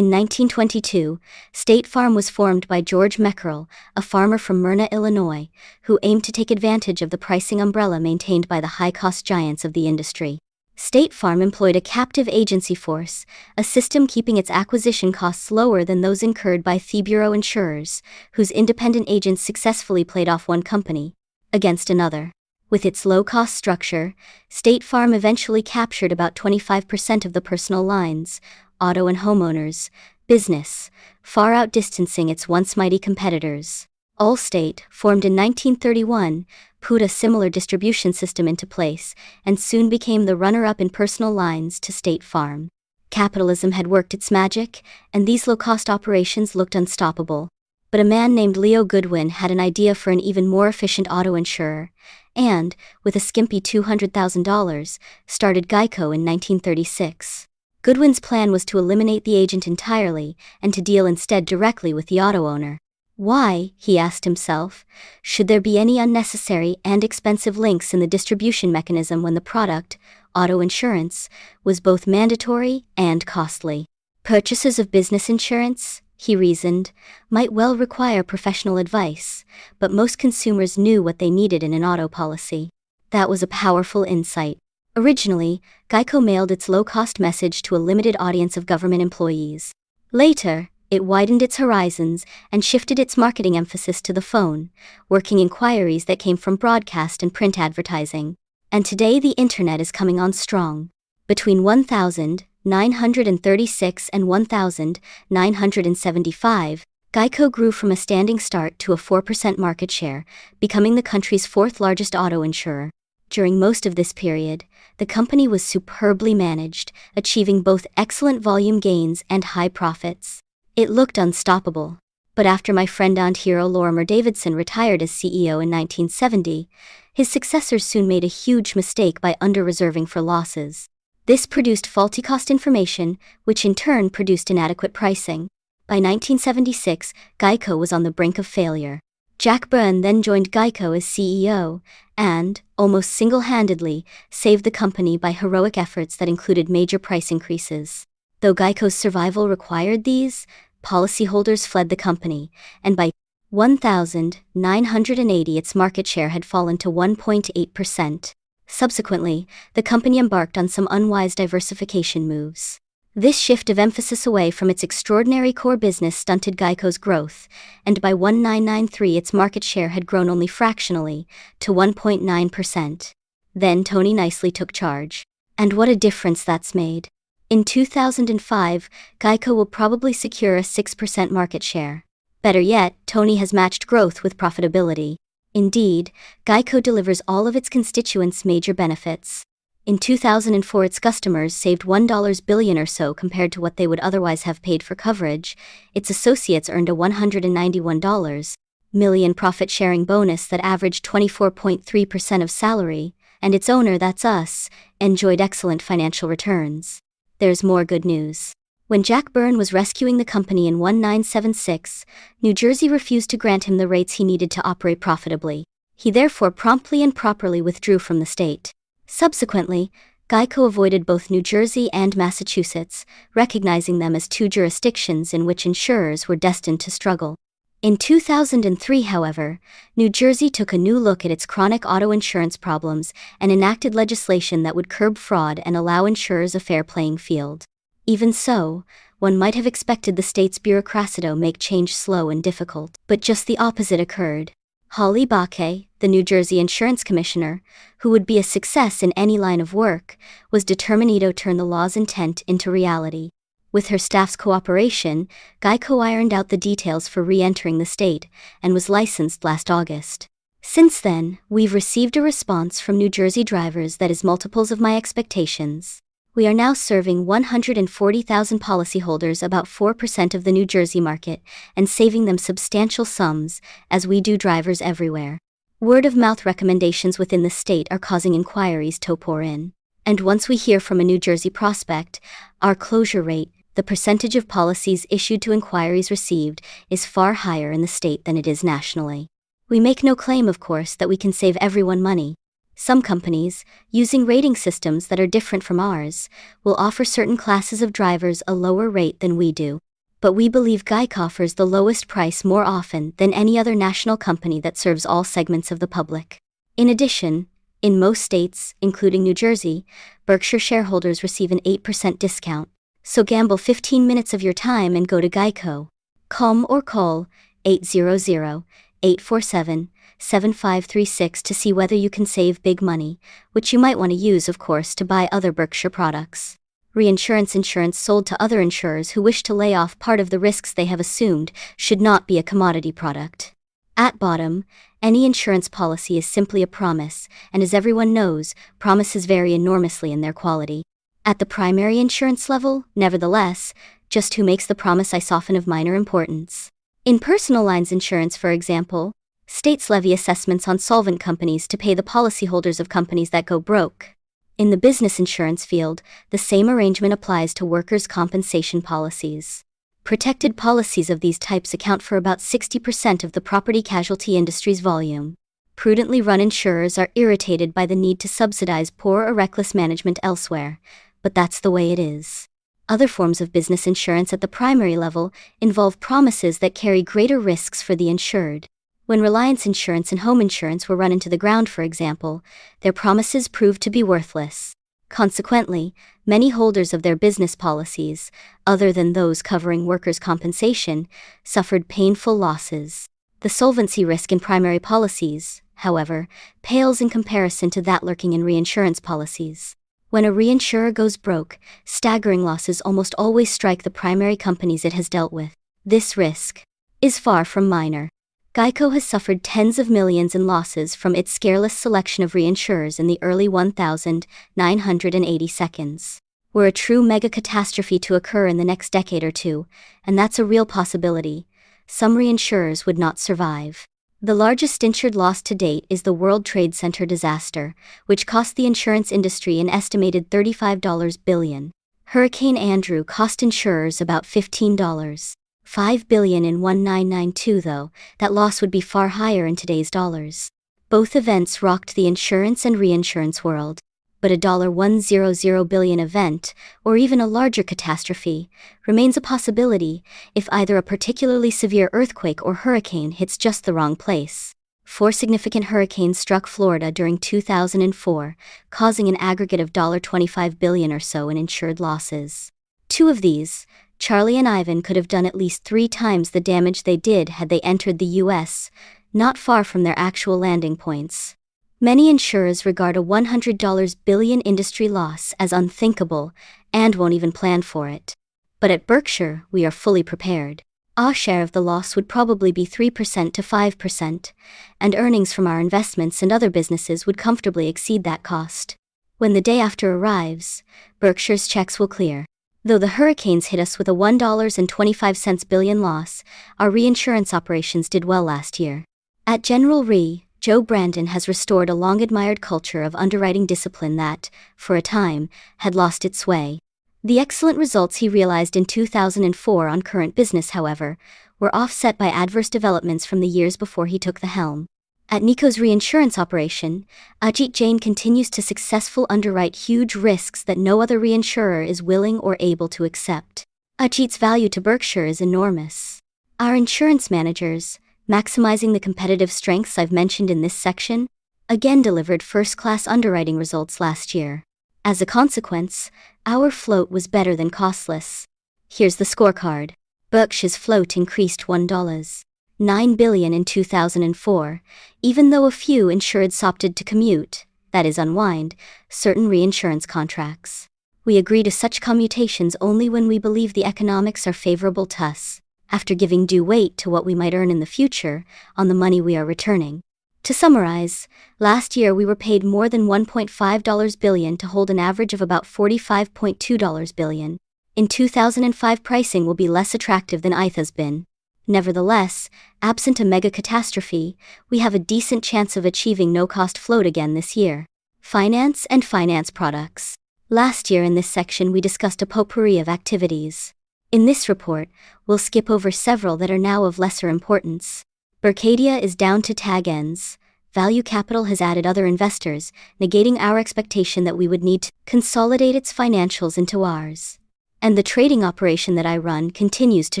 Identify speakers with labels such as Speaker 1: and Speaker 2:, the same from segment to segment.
Speaker 1: In 1922, State Farm was formed by George Meckerl, a farmer from Myrna, Illinois, who aimed to take advantage of the pricing umbrella maintained by the high-cost giants of the industry. State Farm employed a captive agency force, a system keeping its acquisition costs lower than those incurred by fee bureau insurers, whose independent agents successfully played off one company against another. With its low-cost structure, State Farm eventually captured about 25% of the personal lines, auto and homeowners, business, far outdistancing its once mighty competitors. Allstate, formed in 1931, put a similar distribution system into place, and soon became the runner-up in personal lines to State Farm. Capitalism had worked its magic, and these low-cost operations looked unstoppable. But a man named Leo Goodwin had an idea for an even more efficient auto insurer, and, with a skimpy $200,000, started Geico in 1936. Goodwin's plan was to eliminate the agent entirely, and to deal instead directly with the auto owner. Why, he asked himself, should there be any unnecessary and expensive links in the distribution mechanism when the product, auto insurance, was both mandatory and costly? Purchases of business insurance, he reasoned, might well require professional advice, but most consumers knew what they needed in an auto policy. That was a powerful insight. Originally, Geico mailed its low-cost message to a limited audience of government employees. Later, it widened its horizons and shifted its marketing emphasis to the phone, working inquiries that came from broadcast and print advertising. And today the internet is coming on strong. Between 1936 and 1975, Geico grew from a standing start to a 4% market share, becoming the country's fourth largest auto insurer. During most of this period, the company was superbly managed, achieving both excellent volume gains and high profits. It looked unstoppable. But after my friend and hero Lorimer Davidson retired as CEO in 1970, his successors soon made a huge mistake by under-reserving for losses. This produced faulty cost information, which in turn produced inadequate pricing. By 1976, Geico was on the brink of failure. Jack Byrne then joined Geico as CEO, and, almost single-handedly, saved the company by heroic efforts that included major price increases. Though Geico's survival required these, policyholders fled the company, and by 1980 its market share had fallen to 1.8%. Subsequently, the company embarked on some unwise diversification moves. This shift of emphasis away from its extraordinary core business stunted Geico's growth, and by 1993 its market share had grown only fractionally, to 1.9%. Then Tony Nicely took charge. And what a difference that's made. In 2005, Geico will probably secure a 6% market share. Better yet, Tony has matched growth with profitability. Indeed, Geico delivers all of its constituents major benefits. In 2004 its customers saved $1 billion or so compared to what they would otherwise have paid for coverage, its associates earned a $191 million profit-sharing bonus that averaged 24.3% of salary, and its owner, that's us, enjoyed excellent financial returns. There's more good news. When Jack Byrne was rescuing the company in 1976, New Jersey refused to grant him the rates he needed to operate profitably. He therefore promptly and properly withdrew from the state. Subsequently, Geico avoided both New Jersey and Massachusetts, recognizing them as two jurisdictions in which insurers were destined to struggle. In 2003, however, New Jersey took a new look at its chronic auto insurance problems and enacted legislation that would curb fraud and allow insurers a fair playing field. Even so, one might have expected the state's bureaucracy to make change slow and difficult. But just the opposite occurred. Holly Bakke, the New Jersey Insurance Commissioner, who would be a success in any line of work, was determined to turn the law's intent into reality. With her staff's cooperation, Geico ironed out the details for re-entering the state, and was licensed last August. Since then, we've received a response from New Jersey drivers that is multiples of my expectations. We are now serving 140,000 policyholders, about 4% of the New Jersey market, and saving them substantial sums, as we do drivers everywhere. Word-of-mouth recommendations within the state are causing inquiries to pour in. And once we hear from a New Jersey prospect, our closure rate, the percentage of policies issued to inquiries received, is far higher in the state than it is nationally. We make no claim, of course, that we can save everyone money. Some companies, using rating systems that are different from ours, will offer certain classes of drivers a lower rate than we do. but we believe Geico offers the lowest price more often than any other national company that serves all segments of the public. In addition, in most states, including New Jersey, Berkshire shareholders receive an 8% discount. So gamble 15 minutes of your time and go to Geico. Call 800-847-7536 to see whether you can save big money, which you might want to use, of course, to buy other Berkshire products. Reinsurance insurance sold to other insurers who wish to lay off part of the risks they have assumed should not be a commodity product. At bottom, any insurance policy is simply a promise, and as everyone knows, promises vary enormously in their quality. At the primary insurance level, nevertheless, just who makes the promise is often of minor importance. In personal lines insurance, for example, states levy assessments on solvent companies to pay the policyholders of companies that go broke. In the business insurance field, the same arrangement applies to workers' compensation policies. Protected policies of these types account for about 60% of the property casualty industry's volume. Prudently run insurers are irritated by the need to subsidize poor or reckless management elsewhere, but that's the way it is. Other forms of business insurance at the primary level involve promises that carry greater risks for the insured. When Reliance Insurance and Home Insurance were run into the ground, for example, their promises proved to be worthless. Consequently, many holders of their business policies, other than those covering workers' compensation, suffered painful losses. The solvency risk in primary policies, however, pales in comparison to that lurking in reinsurance policies. When a reinsurer goes broke, staggering losses almost always strike the primary companies it has dealt with. This risk is far from minor. Geico has suffered tens of millions in losses from its scareless selection of reinsurers in the early 1980s. Were a true mega catastrophe to occur in the next decade or two, and that's a real possibility, some reinsurers would not survive. The largest insured loss to date is the World Trade Center disaster, which cost the insurance industry an estimated $35 billion. Hurricane Andrew cost insurers about $15.5 billion in 1992, though that loss would be far higher in today's dollars. Both events rocked the insurance and reinsurance world. But a $100 billion event, or even a larger catastrophe, remains a possibility if either a particularly severe earthquake or hurricane hits just the wrong place. 4 significant hurricanes struck Florida during 2004, causing an aggregate of $25 billion or so in insured losses. 2 of these, Charlie and Ivan, could have done at least 3 times the damage they did had they entered the U.S., not far from their actual landing points. Many insurers regard a $100 billion industry loss as unthinkable and won't even plan for it. But at Berkshire, we are fully prepared. Our share of the loss would probably be 3% to 5%, and earnings from our investments and other businesses would comfortably exceed that cost. When the day after arrives, Berkshire's checks will clear. Though the hurricanes hit us with a $1.25 billion loss, our reinsurance operations did well last year. At General Re, Joe Brandon has restored a long-admired culture of underwriting discipline that, for a time, had lost its way. The excellent results he realized in 2004 on current business, however, were offset by adverse developments from the years before he took the helm. At Nikko's reinsurance operation, Ajit Jain continues to successfully underwrite huge risks that no other reinsurer is willing or able to accept. Ajit's value to Berkshire is enormous. Our insurance managers, maximizing the competitive strengths I've mentioned in this section, again delivered first-class underwriting results last year. As a consequence, our float was better than costless. Here's the scorecard. Berkshire's float increased $1.9 billion in 2004, even though a few insureds opted to commute, that is unwind, certain reinsurance contracts. We agree to such commutations only when we believe the economics are favorable to us, after giving due weight to what we might earn in the future on the money we are returning. To summarize, last year we were paid more than $1.5 billion to hold an average of about $45.2 billion. In 2005, pricing will be less attractive than it has been. Nevertheless, absent a mega catastrophe, we have a decent chance of achieving no-cost float again this year. Finance and finance products. Last year in this section we discussed a potpourri of activities. In this report, we'll skip over several that are now of lesser importance. Berkadia is down to tag ends. Value Capital has added other investors, negating our expectation that we would need to consolidate its financials into ours. and the trading operation that I run continues to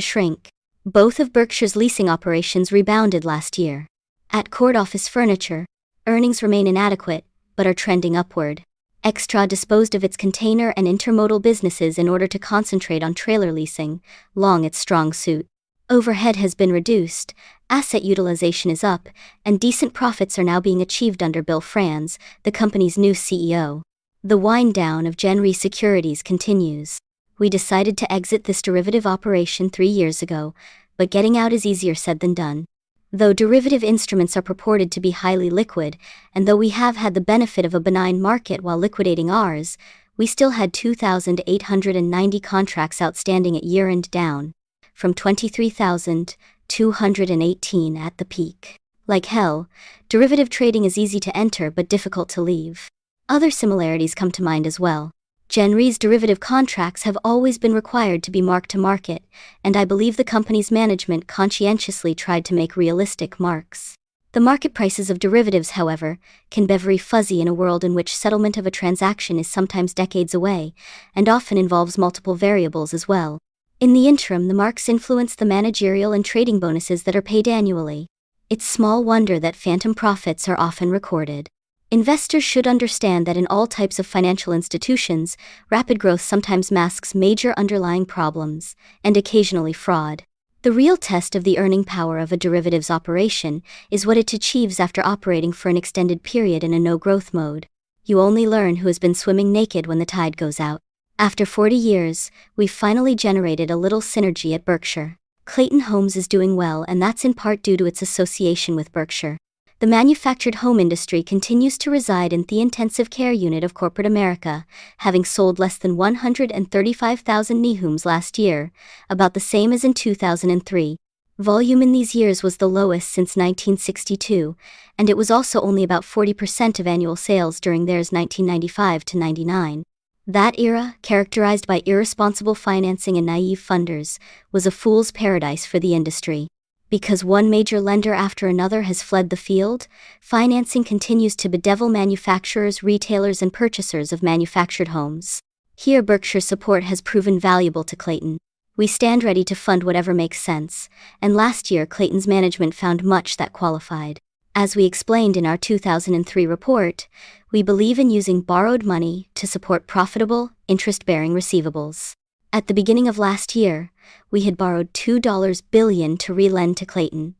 Speaker 1: shrink. Both of Berkshire's leasing operations rebounded last year. At Court Office Furniture, earnings remain inadequate, but are trending upward. Extra disposed of its container and intermodal businesses in order to concentrate on trailer leasing, long its strong suit. Overhead has been reduced, asset utilization is up, and decent profits are now being achieved under Bill Franz, the company's new CEO. The wind-down of Gen Re Securities continues. We decided to exit this derivative operation 3 years ago, but getting out is easier said than done. Though derivative instruments are purported to be highly liquid, and though we have had the benefit of a benign market while liquidating ours, we still had 2,890 contracts outstanding at year-end, down from 23,218 at the peak. Like hell, derivative trading is easy to enter but difficult to leave. Other similarities come to mind as well. Gen Re's derivative contracts have always been required to be marked to market, and I believe the company's management conscientiously tried to make realistic marks. The market prices of derivatives, however, can be very fuzzy in a world in which settlement of a transaction is sometimes decades away, and often involves multiple variables as well. In the interim, the marks influence the managerial and trading bonuses that are paid annually. It's small wonder that phantom profits are often recorded. Investors should understand that in all types of financial institutions, rapid growth sometimes masks major underlying problems, and occasionally fraud. The real test of the earning power of a derivatives operation is what it achieves after operating for an extended period in a no-growth mode. You only learn who has been swimming naked when the tide goes out. After 40 years, we've finally generated a little synergy at Berkshire. Clayton Homes is doing well, and that's in part due to its association with Berkshire. The manufactured home industry continues to reside in the intensive care unit of corporate America, having sold less than 135,000 new homes last year, about the same as in 2003. Volume in these years was the lowest since 1962, and it was also only about 40% of annual sales during theirs 1995 to 99. That era, characterized by irresponsible financing and naive funders, was a fool's paradise for the industry. Because one major lender after another has fled the field, financing continues to bedevil manufacturers, retailers, and purchasers of manufactured homes. Here, Berkshire's support has proven valuable to Clayton. We stand ready to fund whatever makes sense, and last year Clayton's management found much that qualified. As we explained in our 2003 report, we believe in using borrowed money to support profitable, interest-bearing receivables. At the beginning of last year, we had borrowed $2 billion to relend to Clayton,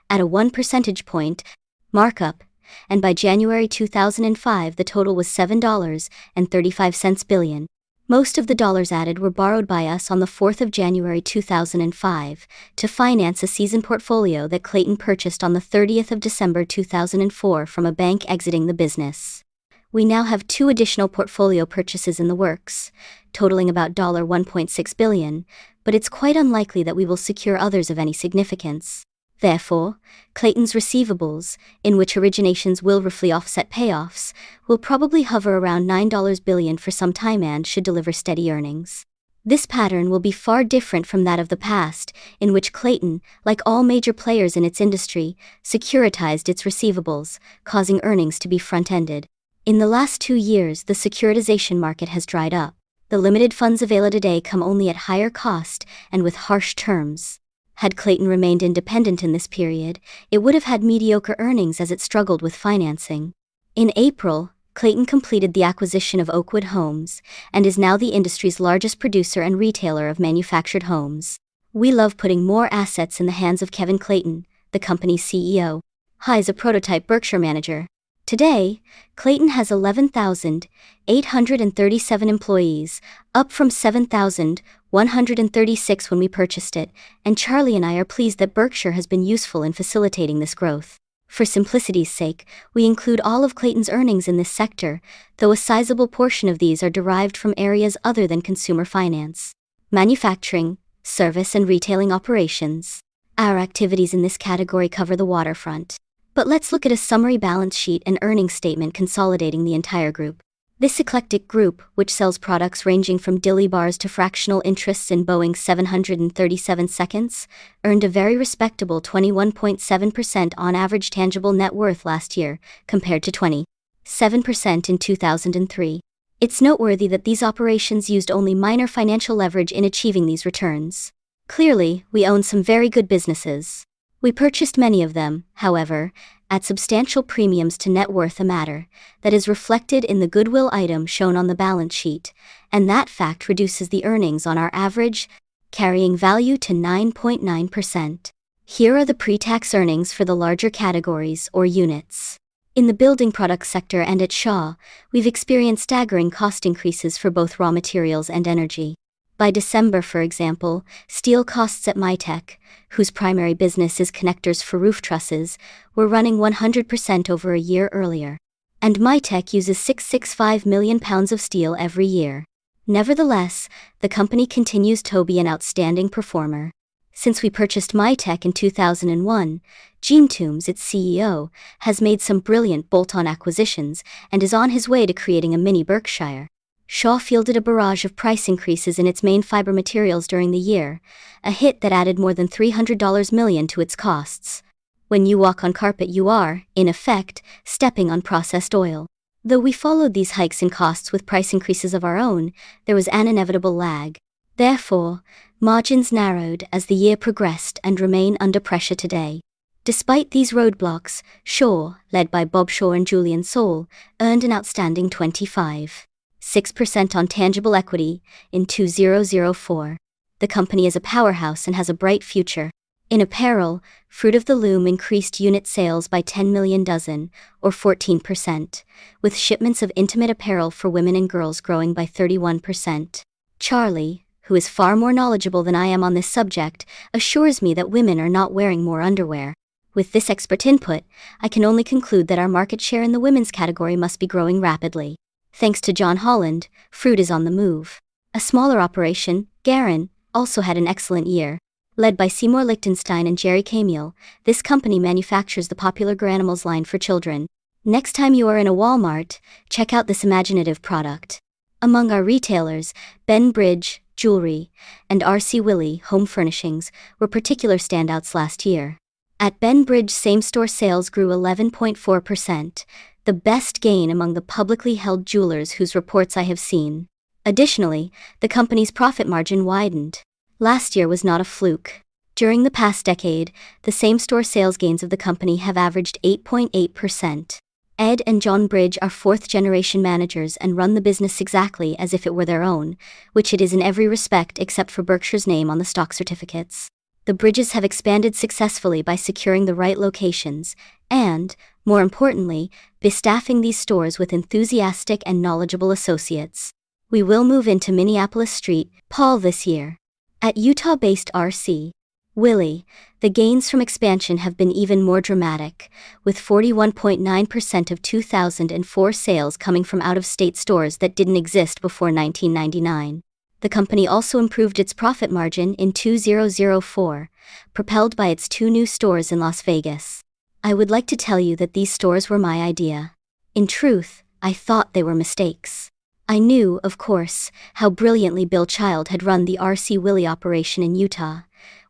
Speaker 1: at a 1 percentage point markup, and by January 2005 the total was $7.35 billion. Most of the dollars added were borrowed by us on the 4th of January 2005 to finance a season portfolio that Clayton purchased on the 30th of December 2004 from a bank exiting the business. We now have 2 additional portfolio purchases in the works, totaling about $1.6 billion, but it's quite unlikely that we will secure others of any significance. Therefore, Clayton's receivables, in which originations will roughly offset payoffs, will probably hover around $9 billion for some time and should deliver steady earnings. This pattern will be far different from that of the past, in which Clayton, like all major players in its industry, securitized its receivables, causing earnings to be front-ended. In the last 2 years, the securitization market has dried up. The limited funds available today come only at higher cost and with harsh terms. Had Clayton remained independent in this period, it would have had mediocre earnings as it struggled with financing. In April, Clayton completed the acquisition of Oakwood Homes and is now the industry's largest producer and retailer of manufactured homes. We love putting more assets in the hands of Kevin Clayton, the company's CEO. He is a prototype Berkshire manager. Today, Clayton has 11,837 employees, up from 7,136 when we purchased it, and Charlie and I are pleased that Berkshire has been useful in facilitating this growth. For simplicity's sake, we include all of Clayton's earnings in this sector, though a sizable portion of these are derived from areas other than consumer finance, manufacturing, service, and retailing operations. Our activities in this category cover the waterfront. But let's look at a summary balance sheet and earnings statement consolidating the entire group. This eclectic group, which sells products ranging from dilly bars to fractional interests in Boeing 737 seconds, earned a very respectable 21.7% on average tangible net worth last year, compared to 27% in 2003. It's noteworthy that these operations used only minor financial leverage in achieving these returns. Clearly, we own some very good businesses. We purchased many of them, however, at substantial premiums to net worth, a matter that is reflected in the goodwill item shown on the balance sheet, and that fact reduces the earnings on our average carrying value to 9.9%. Here are the pre-tax earnings for the larger categories or units. In the building products sector and at Shaw, we've experienced staggering cost increases for both raw materials and energy. By December, for example, steel costs at Mytec, whose primary business is connectors for roof trusses, were running 100% over a year earlier. And Mytec uses 665 million pounds of steel every year. Nevertheless, the company continues to be an outstanding performer. Since we purchased Mytec in 2001, Gene Toombs, its CEO, has made some brilliant bolt-on acquisitions and is on his way to creating a mini Berkshire. Shaw fielded a barrage of price increases in its main fiber materials during the year, a hit that added more than $300 million to its costs. When you walk on carpet, you are, in effect, stepping on processed oil. Though we followed these hikes in costs with price increases of our own, there was an inevitable lag. Therefore, margins narrowed as the year progressed and remain under pressure today. Despite these roadblocks, Shaw, led by Bob Shaw and Julian Saul, earned an outstanding 25.6% on tangible equity in 2004. The company is a powerhouse and has a bright future. In apparel, Fruit of the Loom increased unit sales by 10 million dozen, or 14%, with shipments of intimate apparel for women and girls growing by 31%. Charlie, who is far more knowledgeable than I am on this subject, assures me that women are not wearing more underwear. With this expert input, I can only conclude that our market share in the women's category must be growing rapidly. Thanks to John Holland, Fruit is on the move. A smaller operation, Garin, also had an excellent year. Led by Seymour Lichtenstein and Jerry Camiel, this company manufactures the popular Garanimals line for children. Next time you are in a Walmart, check out this imaginative product. Among our retailers, Ben Bridge Jewelry and R.C. Willey Home Furnishings were particular standouts last year. At Ben Bridge, same-store sales grew 11.4%, the best gain among the publicly held jewelers whose reports I have seen. Additionally, the company's profit margin widened. Last year was not a fluke. During the past decade, the same-store sales gains of the company have averaged 8.8%. Ed and John Bridge are fourth-generation managers and run the business exactly as if it were their own, which it is in every respect except for Berkshire's name on the stock certificates. The Bridges have expanded successfully by securing the right locations and, more importantly, bestaffing these stores with enthusiastic and knowledgeable associates. We will move into Minneapolis St. Paul this year. At Utah-based R.C. Willey, the gains from expansion have been even more dramatic, with 41.9% of 2004 sales coming from out-of-state stores that didn't exist before 1999. The company also improved its profit margin in 2004, propelled by its 2 new stores in Las Vegas. I would like to tell you that these stores were my idea. In truth, I thought they were mistakes. I knew, of course, how brilliantly Bill Child had run the R.C. Willey operation in Utah,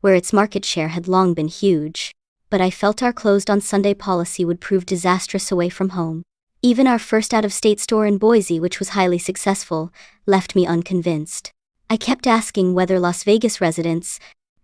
Speaker 1: where its market share had long been huge. But I felt our closed-on-Sunday policy would prove disastrous away from home. Even our first out-of-state store in Boise, which was highly successful, left me unconvinced. I kept asking whether Las Vegas residents,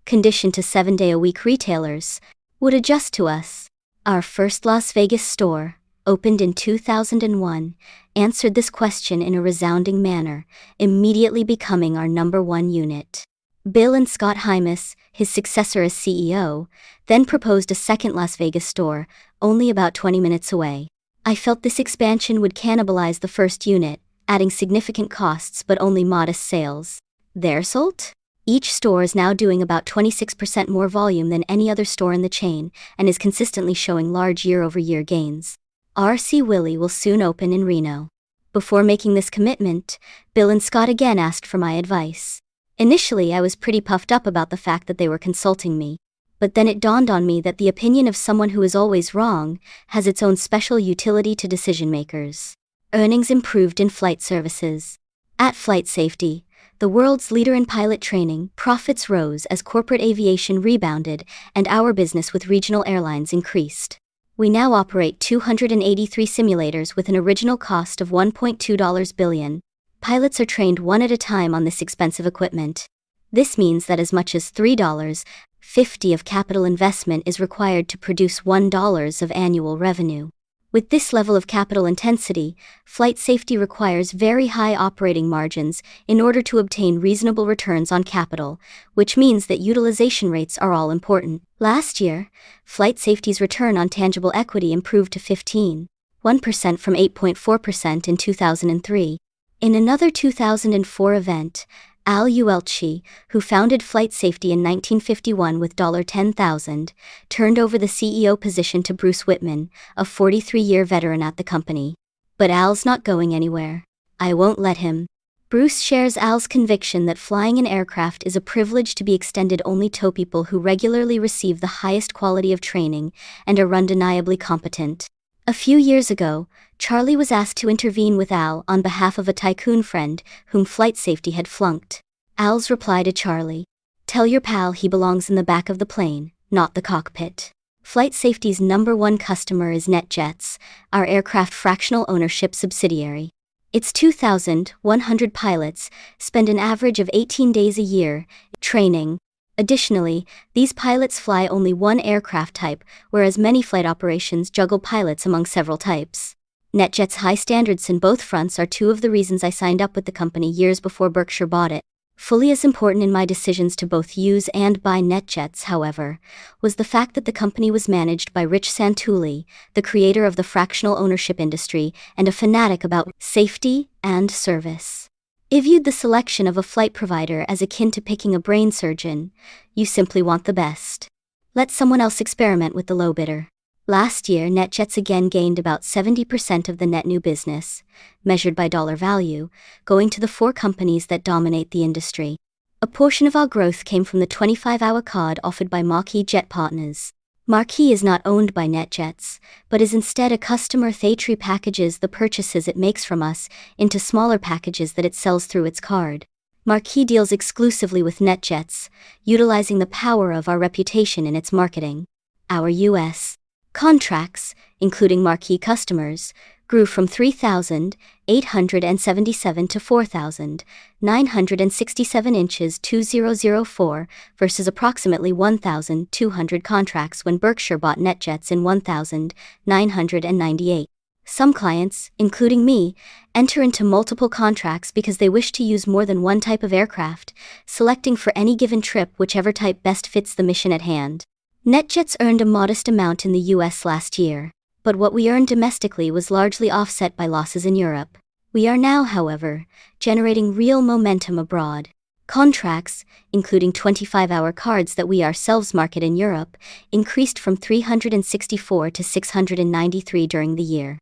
Speaker 1: conditioned to 7-day-a-week retailers, would adjust to us. Our first Las Vegas store, opened in 2001, answered this question in a resounding manner, immediately becoming our #1 unit. Bill and Scott Hymas, his successor as CEO, then proposed a second Las Vegas store, only about 20 minutes away. I felt this expansion would cannibalize the first unit, adding significant costs but only modest sales. Their result? Each store is now doing about 26% more volume than any other store in the chain and is consistently showing large year-over-year gains. R.C. Willey will soon open in Reno. Before making this commitment, Bill and Scott again asked for my advice. Initially, I was pretty puffed up about the fact that they were consulting me. But then it dawned on me that the opinion of someone who is always wrong has its own special utility to decision-makers. Earnings improved in flight services. At Flight Safety, the world's leader in pilot training, profits rose as corporate aviation rebounded and our business with regional airlines increased. We now operate 283 simulators with an original cost of $1.2 billion. Pilots are trained one at a time on this expensive equipment. This means that as much as $3.50 of capital investment is required to produce $1 of annual revenue. With this level of capital intensity, flight safety requires very high operating margins in order to obtain reasonable returns on capital, which means that utilization rates are all important. Last year, flight safety's return on tangible equity improved to 15.1% from 8.4% in 2003. In another 2004 event, Al Uelchi, who founded Flight Safety in 1951 with $10,000, turned over the CEO position to Bruce Whitman, a 43-year veteran at the company. But Al's not going anywhere. I won't let him. Bruce shares Al's conviction that flying an aircraft is a privilege to be extended only to people who regularly receive the highest quality of training and are undeniably competent. A few years ago, Charlie was asked to intervene with Al on behalf of a tycoon friend whom Flight Safety had flunked. Al's reply to Charlie: "Tell your pal he belongs in the back of the plane, not the cockpit." Flight Safety's #1 customer is NetJets, our aircraft fractional ownership subsidiary. Its 2,100 pilots spend an average of 18 days a year training. Additionally, these pilots fly only one aircraft type, whereas many flight operations juggle pilots among several types. NetJet's high standards in both fronts are two of the reasons I signed up with the company years before Berkshire bought it. Fully as important in my decisions to both use and buy NetJets, however, was the fact that the company was managed by Rich Santulli, the creator of the fractional ownership industry and a fanatic about safety and service. If viewed the selection of a flight provider as akin to picking a brain surgeon, you simply want the best. Let someone else experiment with the low bidder. Last year, NetJets again gained about 70% of the net new business, measured by dollar value, going to the 4 companies that dominate the industry. A portion of our growth came from the 25-hour card offered by Marquis Jet Partners. Marquis is not owned by NetJets, but is instead a customer that packages the purchases it makes from us into smaller packages that it sells through its card. Marquis deals exclusively with NetJets, utilizing the power of our reputation in its marketing. Our U.S. contracts, including Marquis customers, grew from 3,877 to 4,967 inches 2004 versus approximately 1,200 contracts when Berkshire bought NetJets in 1,998. Some clients, including me, enter into multiple contracts because they wish to use more than one type of aircraft, selecting for any given trip whichever type best fits the mission at hand. NetJets earned a modest amount in the U.S. last year, but what we earned domestically was largely offset by losses in Europe. We are now, however, generating real momentum abroad. Contracts, including 25-hour cards that we ourselves market in Europe, increased from 364 to 693 during the year.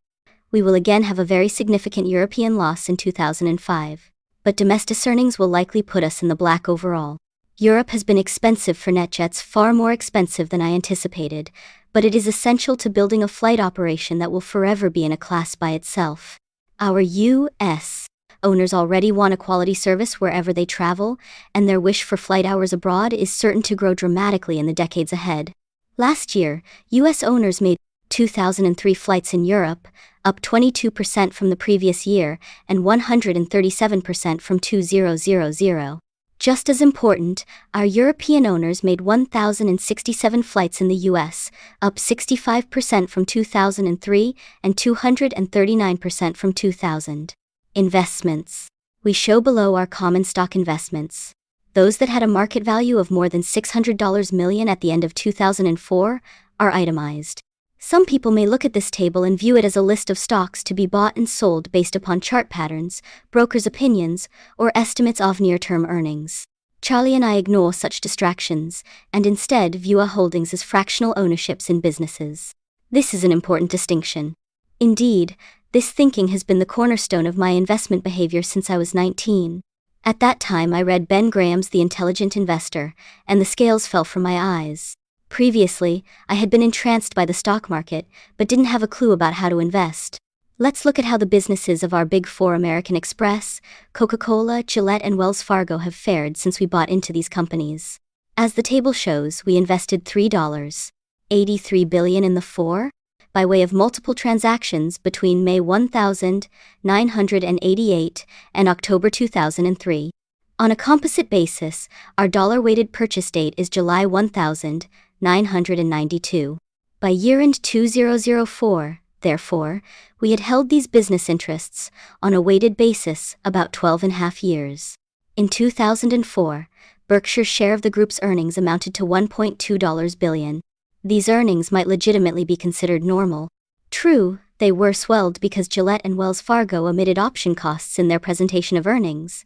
Speaker 1: We will again have a very significant European loss in 2005, but domestic earnings will likely put us in the black overall. Europe has been expensive for NetJets, far more expensive than I anticipated, but it is essential to building a flight operation that will forever be in a class by itself. Our U.S. owners already want a quality service wherever they travel, and their wish for flight hours abroad is certain to grow dramatically in the decades ahead. Last year, U.S. owners made 2,003 flights in Europe, up 22% from the previous year and 137% from 2000. Just as important, our European owners made 1,067 flights in the U.S., up 65% from 2003 and 239% from 2000. Investments. We show below our common stock investments. Those that had a market value of more than $600 million at the end of 2004 are itemized. Some people may look at this table and view it as a list of stocks to be bought and sold based upon chart patterns, brokers' opinions, or estimates of near-term earnings. Charlie and I ignore such distractions, and instead view our holdings as fractional ownerships in businesses. This is an important distinction. Indeed, this thinking has been the cornerstone of my investment behavior since I was 19. At that time I read Ben Graham's The Intelligent Investor, and the scales fell from my eyes. Previously, I had been entranced by the stock market, but didn't have a clue about how to invest. Let's look at how the businesses of our Big Four, American Express, Coca-Cola, Gillette, and Wells Fargo have fared since we bought into these companies. As the table shows, we invested $3.83 billion in the four by way of multiple transactions between May 1988 and October 2003. On a composite basis, our dollar-weighted purchase date is July 1992. By year-end 2004, therefore, we had held these business interests, on a weighted basis, about 12.5 years. In 2004, Berkshire's share of the group's earnings amounted to $1.2 billion. These earnings might legitimately be considered normal. True, they were swelled because Gillette and Wells Fargo omitted option costs in their presentation of earnings,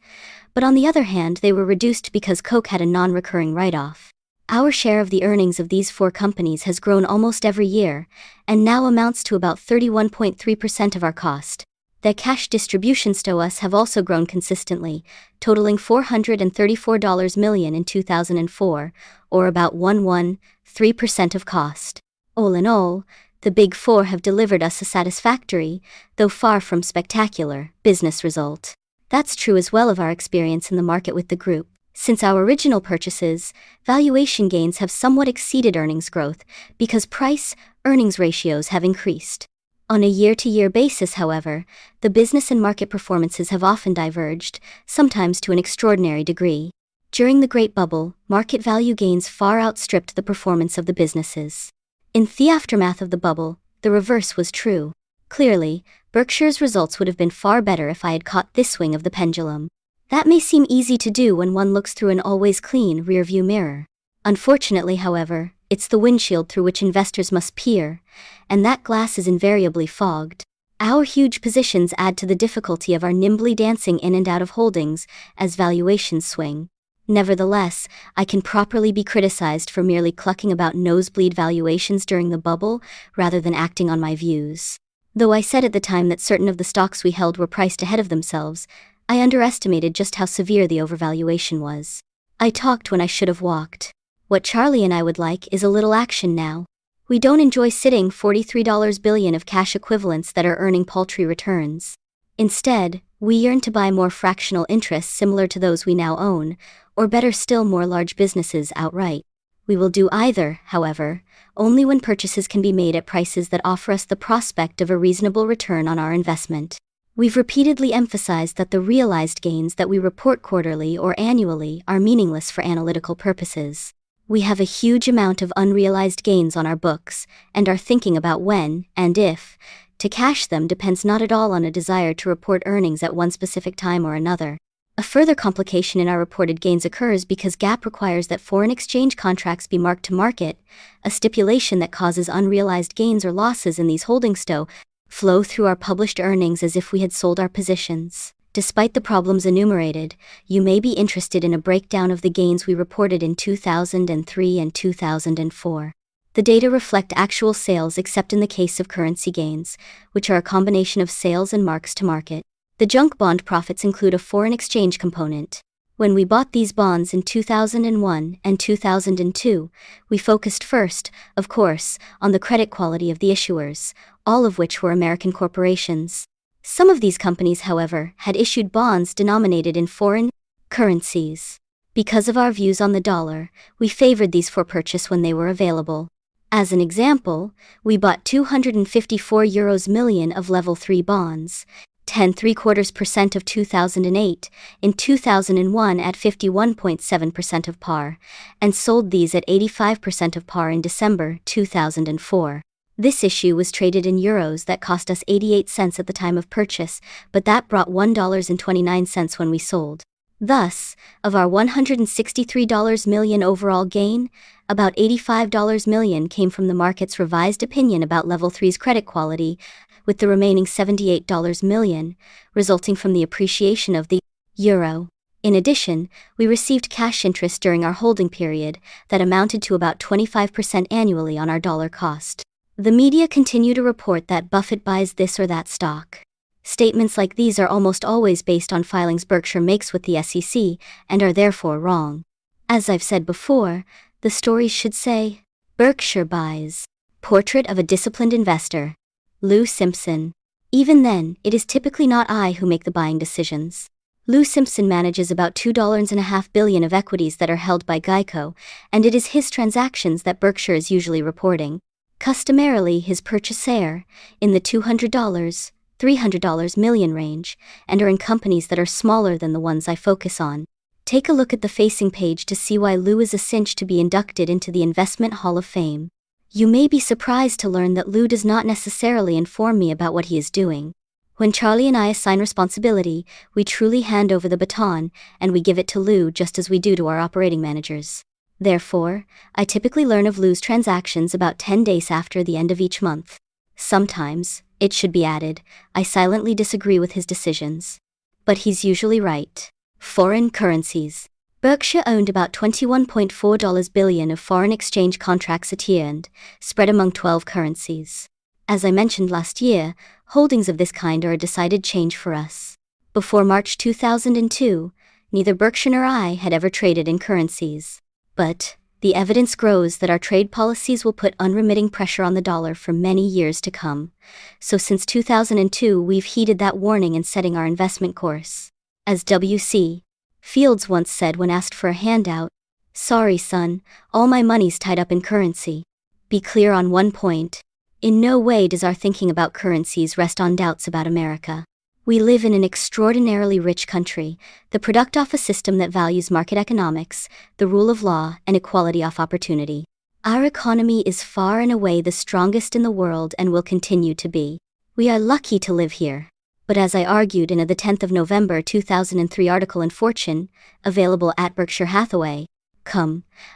Speaker 1: but on the other hand they were reduced because Coke had a non-recurring write-off. Our share of the earnings of these four companies has grown almost every year, and now amounts to about 31.3% of our cost. Their cash distributions to us have also grown consistently, totaling $434 million in 2004, or about 113% of cost. All in all, the Big Four have delivered us a satisfactory, though far from spectacular, business result. That's true as well of our experience in the market with the group. Since our original purchases, valuation gains have somewhat exceeded earnings growth because price-earnings ratios have increased. On a year-to-year basis, however, the business and market performances have often diverged, sometimes to an extraordinary degree. During the Great Bubble, market value gains far outstripped the performance of the businesses. In the aftermath of the bubble, the reverse was true. Clearly, Berkshire's results would have been far better if I had caught this swing of the pendulum. That may seem easy to do when one looks through an always clean rearview mirror. Unfortunately, however, it's the windshield through which investors must peer, and that glass is invariably fogged. Our huge positions add to the difficulty of our nimbly dancing in and out of holdings as valuations swing. Nevertheless, I can properly be criticized for merely clucking about nosebleed valuations during the bubble rather than acting on my views. Though I said at the time that certain of the stocks we held were priced ahead of themselves, I underestimated just how severe the overvaluation was. I talked when I should have walked. What Charlie and I would like is a little action now. We don't enjoy sitting $43 billion of cash equivalents that are earning paltry returns. Instead, we yearn to buy more fractional interests similar to those we now own, or better still, more large businesses outright. We will do either, however, only when purchases can be made at prices that offer us the prospect of a reasonable return on our investment. We've repeatedly emphasized that the realized gains that we report quarterly or annually are meaningless for analytical purposes. We have a huge amount of unrealized gains on our books, and our thinking about when, and if, to cash them depends not at all on a desire to report earnings at one specific time or another. A further complication in our reported gains occurs because GAAP requires that foreign exchange contracts be marked to market, a stipulation that causes unrealized gains or losses in these holdings to flow through our published earnings as if we had sold our positions. Despite the problems enumerated, you may be interested in a breakdown of the gains we reported in 2003 and 2004. The data reflect actual sales except in the case of currency gains, which are a combination of sales and marks to market. The junk bond profits include a foreign exchange component. When we bought these bonds in 2001 and 2002, we focused first, of course, on the credit quality of the issuers, all of which were American corporations. Some of these companies, however, had issued bonds denominated in foreign currencies. Because of our views on the dollar, we favored these for purchase when they were available. As an example, we bought €254 million of Level 3 bonds, 10.75% of 2008, in 2001 at 51.7% of par, and sold these at 85% of par in December 2004. This issue was traded in euros that cost us 88 cents at the time of purchase, but that brought $1.29 when we sold. Thus, of our $163 million overall gain, about $85 million came from the market's revised opinion about Level 3's credit quality, with the remaining $78 million resulting from the appreciation of the euro. In addition, we received cash interest during our holding period that amounted to about 25% annually on our dollar cost. The media continue to report that Buffett buys this or that stock. Statements like these are almost always based on filings Berkshire makes with the SEC and are therefore wrong. As I've said before, the stories should say, Berkshire buys. Portrait of a disciplined investor. Lou Simpson. Even then, it is typically not I who make the buying decisions. Lou Simpson manages about $2.5 billion of equities that are held by Geico, and it is his transactions that Berkshire is usually reporting. Customarily, his purchaser in the $200, $300 million range, and are in companies that are smaller than the ones I focus on. Take a look at the facing page to see why Lou is a cinch to be inducted into the Investment Hall of Fame. You may be surprised to learn that Lou does not necessarily inform me about what he is doing. When Charlie and I assign responsibility, we truly hand over the baton, and we give it to Lou just as we do to our operating managers. Therefore, I typically learn of Lou's transactions about 10 days after the end of each month. Sometimes, it should be added, I silently disagree with his decisions. But he's usually right. Foreign currencies. Berkshire owned about $21.4 billion of foreign exchange contracts at year-end, spread among 12 currencies. As I mentioned last year, holdings of this kind are a decided change for us. Before March 2002, neither Berkshire nor I had ever traded in currencies. But the evidence grows that our trade policies will put unremitting pressure on the dollar for many years to come. So since 2002, we've heeded that warning in setting our investment course. As W.C. Fields once said when asked for a handout, "Sorry, son, all my money's tied up in currency." Be clear on one point. In no way does our thinking about currencies rest on doubts about America. We live in an extraordinarily rich country, the product of a system that values market economics, the rule of law, and equality of opportunity. Our economy is far and away the strongest in the world and will continue to be. We are lucky to live here. But as I argued in the 10th of November 2003 article in Fortune, available at Berkshire Hathaway,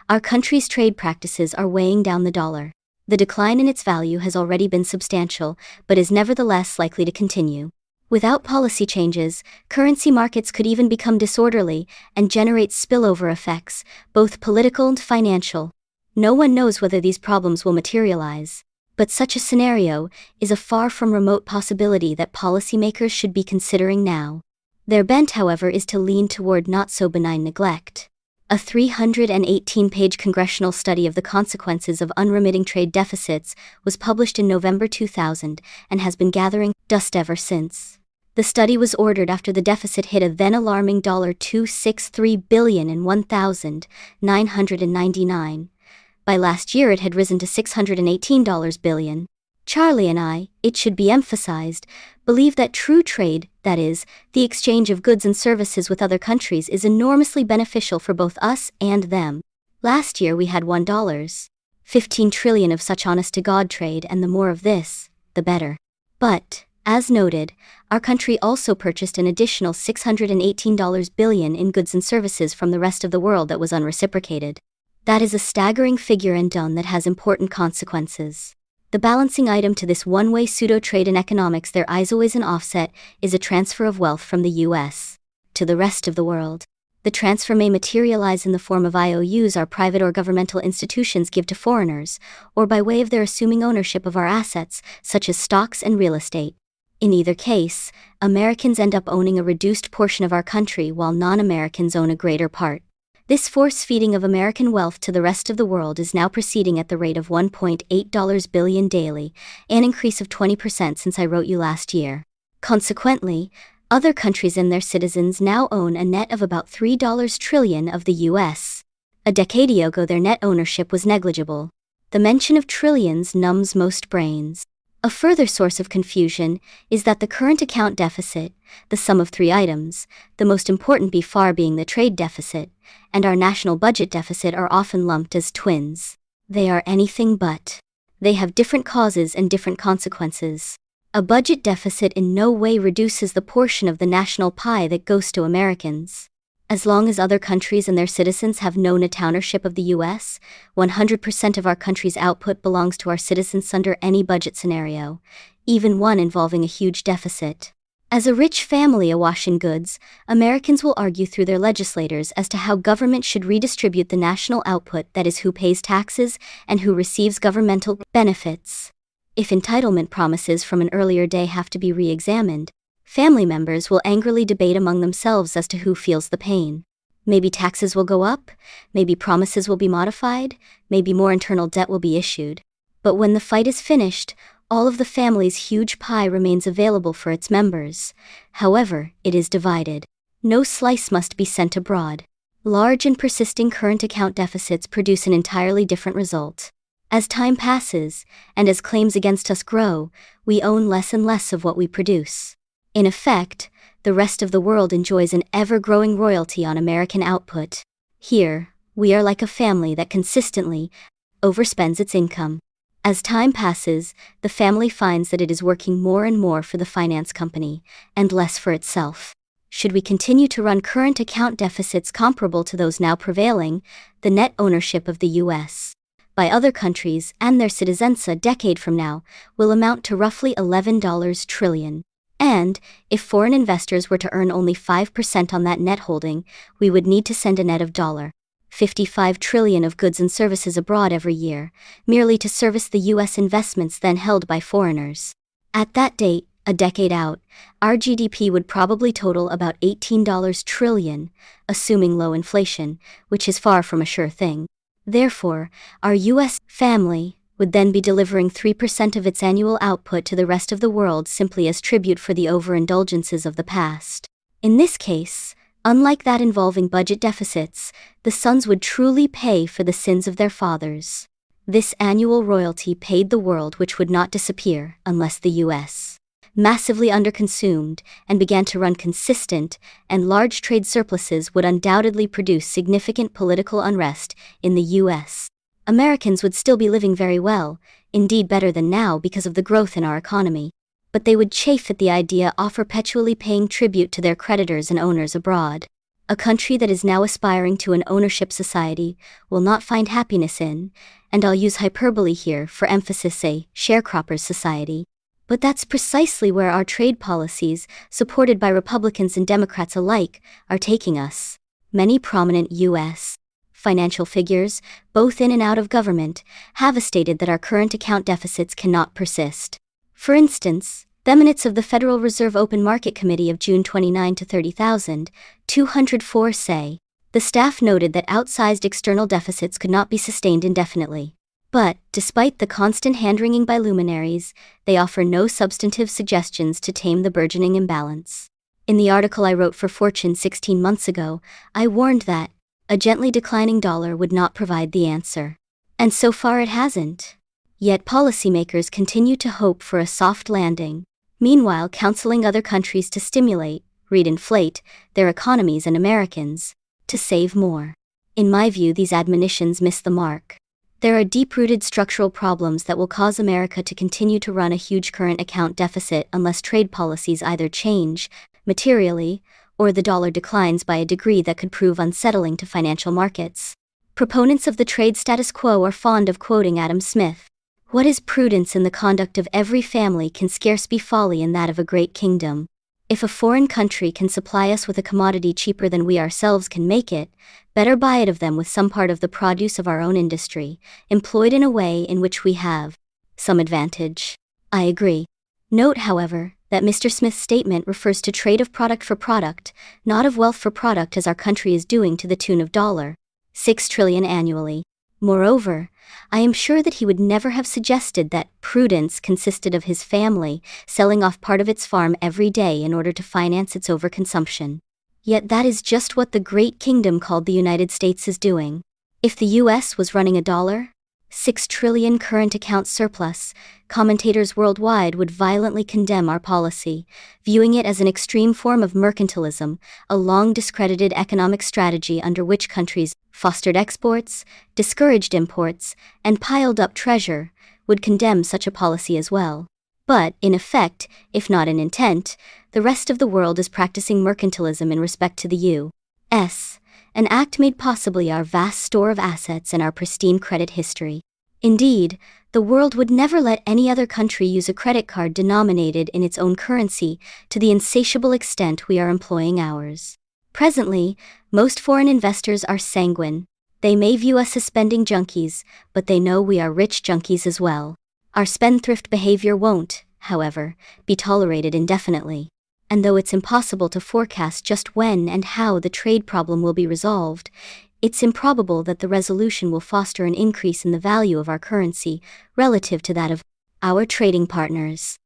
Speaker 1: our country's trade practices are weighing down the dollar. The decline in its value has already been substantial, but is nevertheless likely to continue. Without policy changes, currency markets could even become disorderly and generate spillover effects, both political and financial. No one knows whether these problems will materialize. But such a scenario is a far from remote possibility that policymakers should be considering now. Their bent, however, is to lean toward not-so-benign neglect. A 318-page congressional study of the consequences of unremitting trade deficits was published in November 2000 and has been gathering dust ever since. The study was ordered after the deficit hit a then-alarming $263 billion in 1999. By last year it had risen to $618 billion. Charlie and I, it should be emphasized, believe that true trade, that is, the exchange of goods and services with other countries, is enormously beneficial for both us and them. Last year we had $15 trillion of such honest-to-God trade, and the more of this, the better. But, as noted, our country also purchased an additional $618 billion in goods and services from the rest of the world that was unreciprocated. That is a staggering figure and one that has important consequences. The balancing item to this one-way pseudo-trade in economics, there is always an offset, is a transfer of wealth from the U.S. to the rest of the world. The transfer may materialize in the form of IOUs our private or governmental institutions give to foreigners, or by way of their assuming ownership of our assets, such as stocks and real estate. In either case, Americans end up owning a reduced portion of our country while non-Americans own a greater part. This force-feeding of American wealth to the rest of the world is now proceeding at the rate of $1.8 billion daily, an increase of 20% since I wrote you last year. Consequently, other countries and their citizens now own a net of about $3 trillion of the U.S. A decade ago their net ownership was negligible. The mention of trillions numbs most brains. A further source of confusion is that the current account deficit, the sum of three items, the most important by far being the trade deficit, and our national budget deficit are often lumped as twins. They are anything but. They have different causes and different consequences. A budget deficit in no way reduces the portion of the national pie that goes to Americans. As long as other countries and their citizens have no net ownership of the U.S., 100% of our country's output belongs to our citizens under any budget scenario, even one involving a huge deficit. As a rich family awash in goods, Americans will argue through their legislators as to how government should redistribute the national output, that is, who pays taxes and who receives governmental benefits. If entitlement promises from an earlier day have to be re-examined, family members will angrily debate among themselves as to who feels the pain. Maybe taxes will go up, maybe promises will be modified, maybe more internal debt will be issued. But when the fight is finished, all of the family's huge pie remains available for its members. However, it is divided. No slice must be sent abroad. Large and persisting current account deficits produce an entirely different result. As time passes, and as claims against us grow, we own less and less of what we produce. In effect, the rest of the world enjoys an ever-growing royalty on American output. Here, we are like a family that consistently overspends its income. As time passes, the family finds that it is working more and more for the finance company, and less for itself. Should we continue to run current account deficits comparable to those now prevailing, the net ownership of the U.S. by other countries and their citizens a decade from now will amount to roughly $11 trillion. And, if foreign investors were to earn only 5% on that net holding, we would need to send a net of $55 trillion of goods and services abroad every year, merely to service the U.S. investments then held by foreigners. At that date, a decade out, our GDP would probably total about $18 trillion, assuming low inflation, which is far from a sure thing. Therefore, our U.S. family would then be delivering 3% of its annual output to the rest of the world simply as tribute for the overindulgences of the past. In this case, unlike that involving budget deficits, the sons would truly pay for the sins of their fathers. This annual royalty paid the world which would not disappear unless the U.S. massively underconsumed and began to run consistent and large trade surpluses would undoubtedly produce significant political unrest in the U.S. Americans would still be living very well, indeed better than now because of the growth in our economy. But they would chafe at the idea of perpetually paying tribute to their creditors and owners abroad. A country that is now aspiring to an ownership society will not find happiness in, and I'll use hyperbole here for emphasis, a sharecroppers society. But that's precisely where our trade policies, supported by Republicans and Democrats alike, are taking us. Many prominent U.S. financial figures, both in and out of government, have stated that our current account deficits cannot persist. For instance, the minutes of the Federal Reserve Open Market Committee of June 29 to 30,204 say, the staff noted that outsized external deficits could not be sustained indefinitely. But, despite the constant hand-wringing by luminaries, they offer no substantive suggestions to tame the burgeoning imbalance. In the article I wrote for Fortune 16 months ago, I warned that a gently declining dollar would not provide the answer. And so far it hasn't. Yet policymakers continue to hope for a soft landing, meanwhile counseling other countries to stimulate, read inflate, their economies and Americans to save more. In my view, these admonitions miss the mark. There are deep-rooted structural problems that will cause America to continue to run a huge current account deficit unless trade policies either change materially or the dollar declines by a degree that could prove unsettling to financial markets. Proponents of the trade status quo are fond of quoting Adam Smith. What is prudence in the conduct of every family can scarce be folly in that of a great kingdom. If a foreign country can supply us with a commodity cheaper than we ourselves can make it, better buy it of them with some part of the produce of our own industry, employed in a way in which we have some advantage. I agree. Note, however, that Mr. Smith's statement refers to trade of product for product, not of wealth for product as our country is doing to the tune of $6 trillion annually. Moreover, I am sure that he would never have suggested that prudence consisted of his family selling off part of its farm every day in order to finance its overconsumption. Yet that is just what the great kingdom called the United States is doing. If the U.S. was running a $6 trillion current account surplus, commentators worldwide would violently condemn our policy, viewing it as an extreme form of mercantilism, a long discredited economic strategy under which countries fostered exports, discouraged imports, and piled up treasure, would condemn such a policy as well. But, in effect, if not in intent, the rest of the world is practicing mercantilism in respect to the U.S., an act made possibly our vast store of assets and our pristine credit history. Indeed, the world would never let any other country use a credit card denominated in its own currency to the insatiable extent we are employing ours. Presently, most foreign investors are sanguine. They may view us as spending junkies, but they know we are rich junkies as well. Our spendthrift behavior won't, however, be tolerated indefinitely. And though it's impossible to forecast just when and how the trade problem will be resolved, it's improbable that the resolution will foster an increase in the value of our currency relative to that of our trading partners.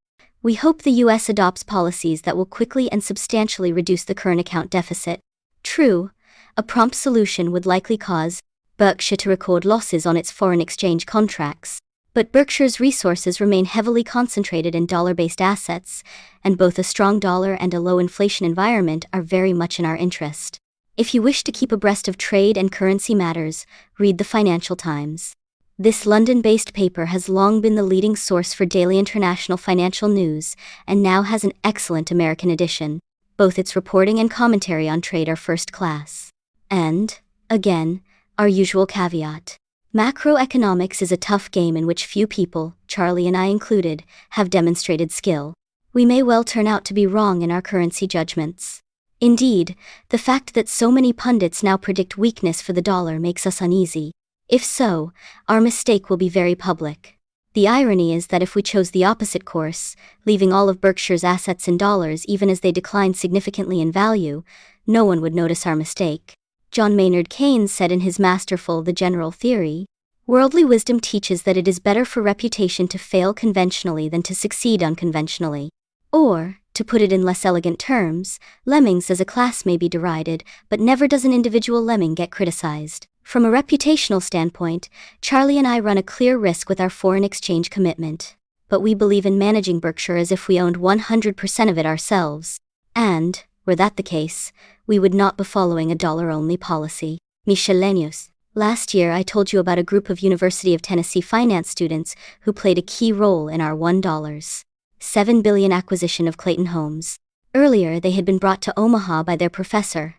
Speaker 1: We hope the U.S. adopts policies that will quickly and substantially reduce the current account deficit. True, a prompt solution would likely cause Berkshire to record losses on its foreign exchange contracts. But Berkshire's resources remain heavily concentrated in dollar-based assets, and both a strong dollar and a low inflation environment are very much in our interest. If you wish to keep abreast of trade and currency matters, read the Financial Times. This London-based paper has long been the leading source for daily international financial news, and now has an excellent American edition. Both its reporting and commentary on trade are first class. And, again, our usual caveat. Macroeconomics is a tough game in which few people, Charlie and I included, have demonstrated skill. We may well turn out to be wrong in our currency judgments. Indeed, the fact that so many pundits now predict weakness for the dollar makes us uneasy. If so, our mistake will be very public. The irony is that if we chose the opposite course, leaving all of Berkshire's assets in dollars even as they decline significantly in value, no one would notice our mistake. John Maynard Keynes said in his masterful The General Theory, "Worldly wisdom teaches that it is better for reputation to fail conventionally than to succeed unconventionally." Or, to put it in less elegant terms, lemmings as a class may be derided, but never does an individual lemming get criticized. From a reputational standpoint, Charlie and I run a clear risk with our foreign exchange commitment. But we believe in managing Berkshire as if we owned 100% of it ourselves. And, were that the case, we would not be following a dollar-only policy. Miscellaneous. Last year I told you about a group of University of Tennessee finance students who played a key role in our $1.7 billion acquisition of Clayton Homes. Earlier they had been brought to Omaha by their professor,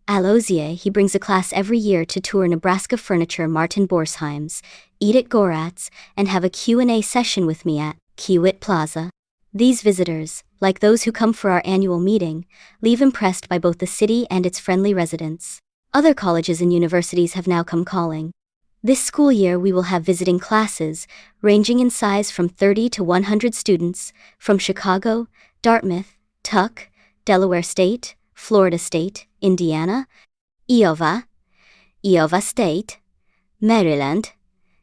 Speaker 1: Al Ozier. He brings a class every year to tour Nebraska Furniture Martin Borsheim's, eat at Gorat's, and have a Q&A session with me at Kiewit Plaza. These visitors, like those who come for our annual meeting, leave impressed by both the city and its friendly residents. Other colleges and universities have now come calling. This school year we will have visiting classes, ranging in size from 30 to 100 students, from Chicago, Dartmouth, Tuck, Delaware State, Florida State, Indiana, Iowa State, Maryland,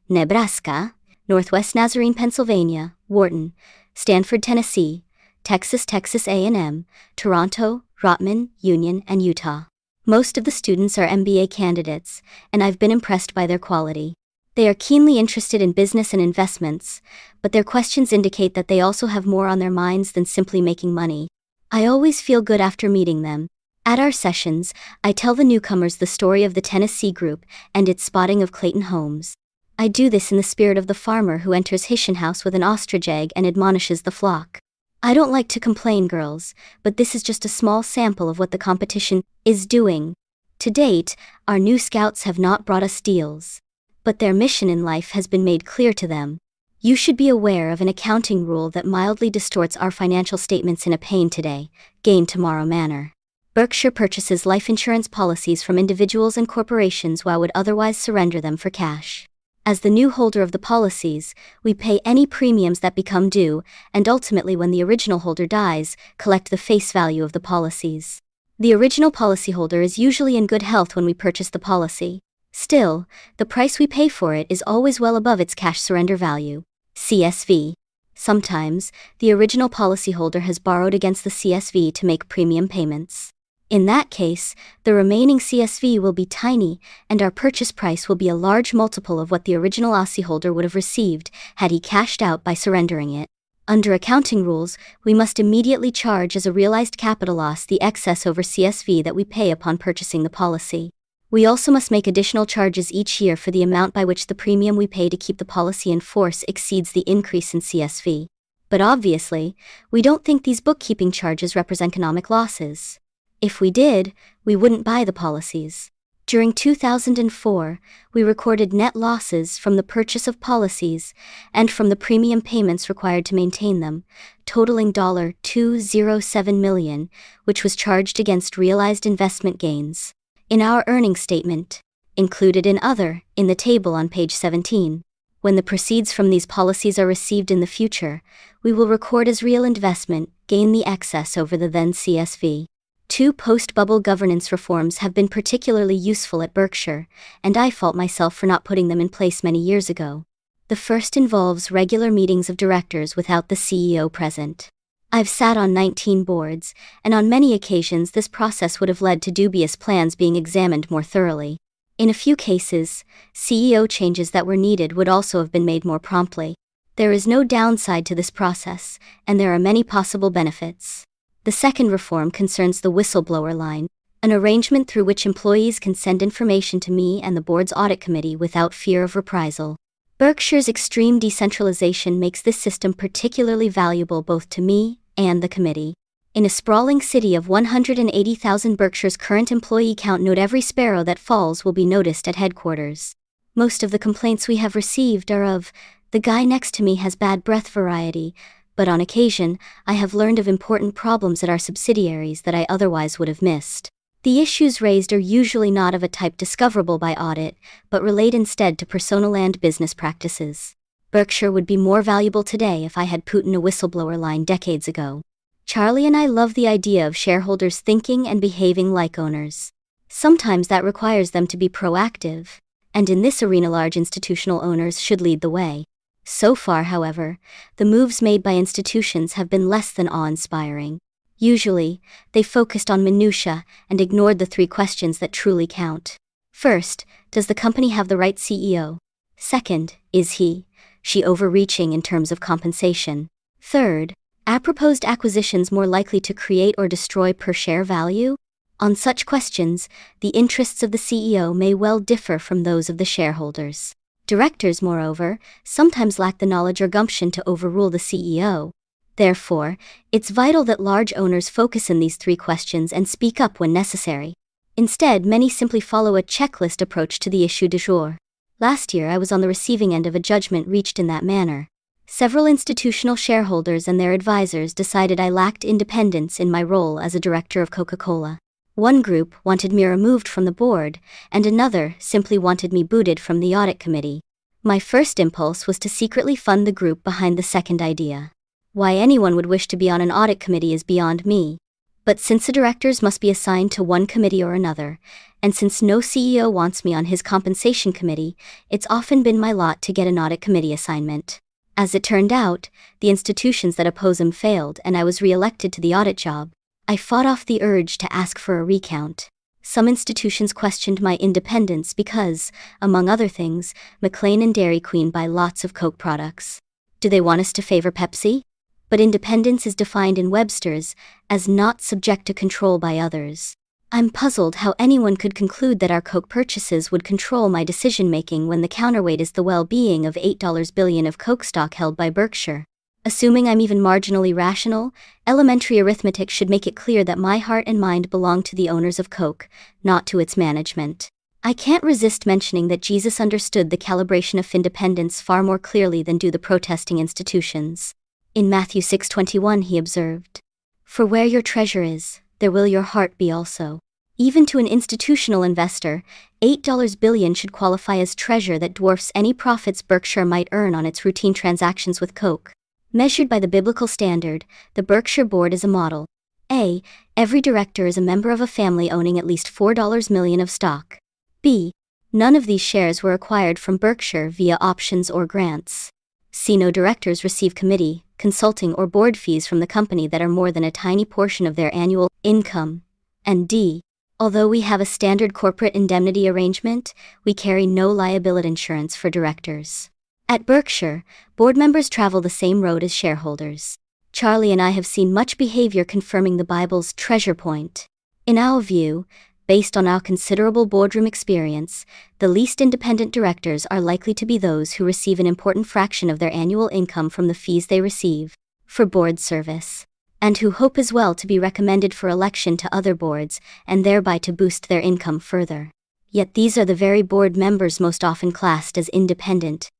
Speaker 1: Nebraska, Northwest Nazarene, Pennsylvania, Wharton, Stanford, Tennessee, Texas A&M, Toronto, Rotman, Union, and Utah. Most of the students are MBA candidates, and I've been impressed by their quality. They are keenly interested in business and investments, but their questions indicate that they also have more on their minds than simply making money. I always feel good after meeting them. At our sessions, I tell the newcomers the story of the Tennessee Group and its spotting of Clayton Homes. I do this in the spirit of the farmer who enters his house with an ostrich egg and admonishes the flock. I don't like to complain, girls, but this is just a small sample of what the competition is doing. To date, our new scouts have not brought us deals. But their mission in life has been made clear to them. You should be aware of an accounting rule that mildly distorts our financial statements in a pain today, gain tomorrow manner. Berkshire purchases life insurance policies from individuals and corporations while would otherwise surrender them for cash. As the new holder of the policies, we pay any premiums that become due, and ultimately when the original holder dies, collect the face value of the policies. The original policyholder is usually in good health when we purchase the policy. Still, the price we pay for it is always well above its cash surrender value, CSV. Sometimes, the original policyholder has borrowed against the CSV to make premium payments. In that case, the remaining CSV will be tiny, and our purchase price will be a large multiple of what the original policyholder would have received had he cashed out by surrendering it. Under accounting rules, we must immediately charge as a realized capital loss the excess over CSV that we pay upon purchasing the policy. We also must make additional charges each year for the amount by which the premium we pay to keep the policy in force exceeds the increase in CSV. But obviously, we don't think these bookkeeping charges represent economic losses. If we did, we wouldn't buy the policies. During 2004, we recorded net losses from the purchase of policies and from the premium payments required to maintain them, totaling $207 million, which was charged against realized investment gains. In our earnings statement, included in Other, in the table on page 17, when the proceeds from these policies are received in the future, we will record as real investment gain the excess over the then CSV. 2 post-bubble governance reforms have been particularly useful at Berkshire, and I fault myself for not putting them in place many years ago. The first involves regular meetings of directors without the CEO present. I've sat on 19 boards, and on many occasions this process would have led to dubious plans being examined more thoroughly. In a few cases, CEO changes that were needed would also have been made more promptly. There is no downside to this process, and there are many possible benefits. The second reform concerns the whistleblower line, an arrangement through which employees can send information to me and the board's audit committee without fear of reprisal. Berkshire's extreme decentralization makes this system particularly valuable both to me and the committee. In a sprawling city of 180,000, Berkshire's current employee count, note every sparrow that falls will be noticed at headquarters. Most of the complaints we have received are of, the guy next to me has bad breath variety, but on occasion, I have learned of important problems at our subsidiaries that I otherwise would have missed. The issues raised are usually not of a type discoverable by audit, but relate instead to personal and business practices. Berkshire would be more valuable today if I had put in a whistleblower line decades ago. Charlie and I love the idea of shareholders thinking and behaving like owners. Sometimes that requires them to be proactive, and in this arena large institutional owners should lead the way. So far, however, the moves made by institutions have been less than awe-inspiring. Usually, they focused on minutiae and ignored the three questions that truly count. First, does the company have the right CEO? Second, is she overreaching in terms of compensation? Third, are proposed acquisitions more likely to create or destroy per-share value? On such questions, the interests of the CEO may well differ from those of the shareholders. Directors, moreover, sometimes lack the knowledge or gumption to overrule the CEO. Therefore, it's vital that large owners focus on these three questions and speak up when necessary. Instead, many simply follow a checklist approach to the issue du jour. Last year I was on the receiving end of a judgment reached in that manner. Several institutional shareholders and their advisors decided I lacked independence in my role as a director of Coca-Cola. One group wanted me removed from the board, and another simply wanted me booted from the audit committee. My first impulse was to secretly fund the group behind the second idea. Why anyone would wish to be on an audit committee is beyond me. But since the directors must be assigned to one committee or another, and since no CEO wants me on his compensation committee, it's often been my lot to get an audit committee assignment. As it turned out, the institutions that oppose him failed and I was re-elected to the audit job. I fought off the urge to ask for a recount. Some institutions questioned my independence because, among other things, McLane and Dairy Queen buy lots of Coke products. Do they want us to favor Pepsi? But independence is defined in Webster's as not subject to control by others. I'm puzzled how anyone could conclude that our Coke purchases would control my decision-making when the counterweight is the well-being of $8 billion of Coke stock held by Berkshire. Assuming I'm even marginally rational, elementary arithmetic should make it clear that my heart and mind belong to the owners of Coke, not to its management. I can't resist mentioning that Jesus understood the calibration of independence far more clearly than do the protesting institutions. In Matthew 6:21 he observed, "For where your treasure is, there will your heart be also." Even to an institutional investor, $8 billion should qualify as treasure that dwarfs any profits Berkshire might earn on its routine transactions with Coke. Measured by the biblical standard, the Berkshire board is a model. A. Every director is a member of a family owning at least $4 million of stock. B. None of these shares were acquired from Berkshire via options or grants. C. No directors receive committee, consulting or board fees from the company that are more than a tiny portion of their annual income. And D. Although we have a standard corporate indemnity arrangement, we carry no liability insurance for directors. At Berkshire, board members travel the same road as shareholders. Charlie and I have seen much behavior confirming the Bible's treasure point. In our view, based on our considerable boardroom experience, the least independent directors are likely to be those who receive an important fraction of their annual income from the fees they receive for board service, and who hope as well to be recommended for election to other boards and thereby to boost their income further. Yet these are the very board members most often classed as independent.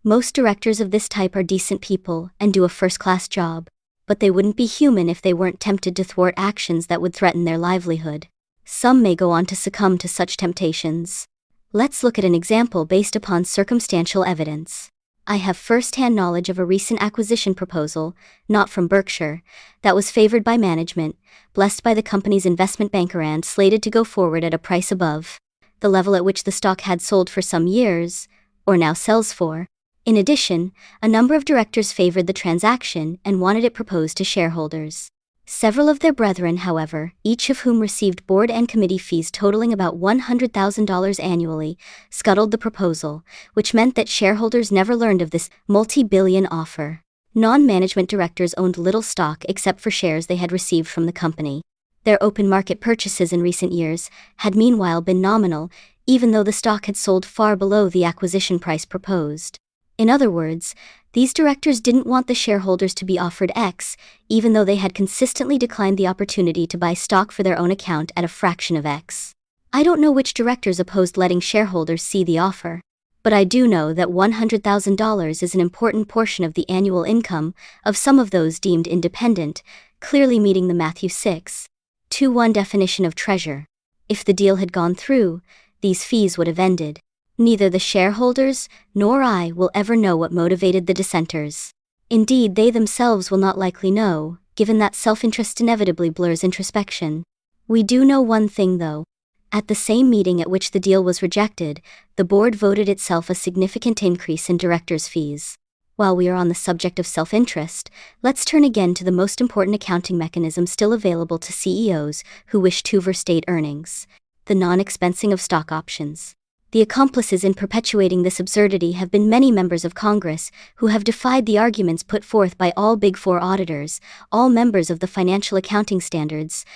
Speaker 1: Most directors of this type are decent people and do a first-class job, but they wouldn't be human if they weren't tempted to thwart actions that would threaten their livelihood. Some may go on to succumb to such temptations. Let's look at an example based upon circumstantial evidence. I have first-hand knowledge of a recent acquisition proposal, not from Berkshire, that was favored by management, blessed by the company's investment banker and slated to go forward at a price above the level at which the stock had sold for some years, or now sells for. In addition, a number of directors favored the transaction and wanted it proposed to shareholders. Several of their brethren, however, each of whom received board and committee fees totaling about $100,000 annually, scuttled the proposal, which meant that shareholders never learned of this multi-billion offer. Non-management directors owned little stock except for shares they had received from the company. Their open market purchases in recent years had meanwhile been nominal, even though the stock had sold far below the acquisition price proposed. In other words, these directors didn't want the shareholders to be offered X, even though they had consistently declined the opportunity to buy stock for their own account at a fraction of X. I don't know which directors opposed letting shareholders see the offer, but I do know that $100,000 is an important portion of the annual income of some of those deemed independent, clearly meeting the Matthew 6:21 definition of treasure. If the deal had gone through, these fees would have ended. Neither the shareholders nor I will ever know what motivated the dissenters. Indeed, they themselves will not likely know, given that self-interest inevitably blurs introspection. We do know one thing though. At the same meeting at which the deal was rejected, the board voted itself a significant increase in directors' fees. While we are on the subject of self-interest, let's turn again to the most important accounting mechanism still available to CEOs who wish to overstate earnings: the non-expensing of stock options. The accomplices in perpetuating this absurdity have been many members of Congress who have defied the arguments put forth by all Big Four auditors, all members of the Financial Accounting Standards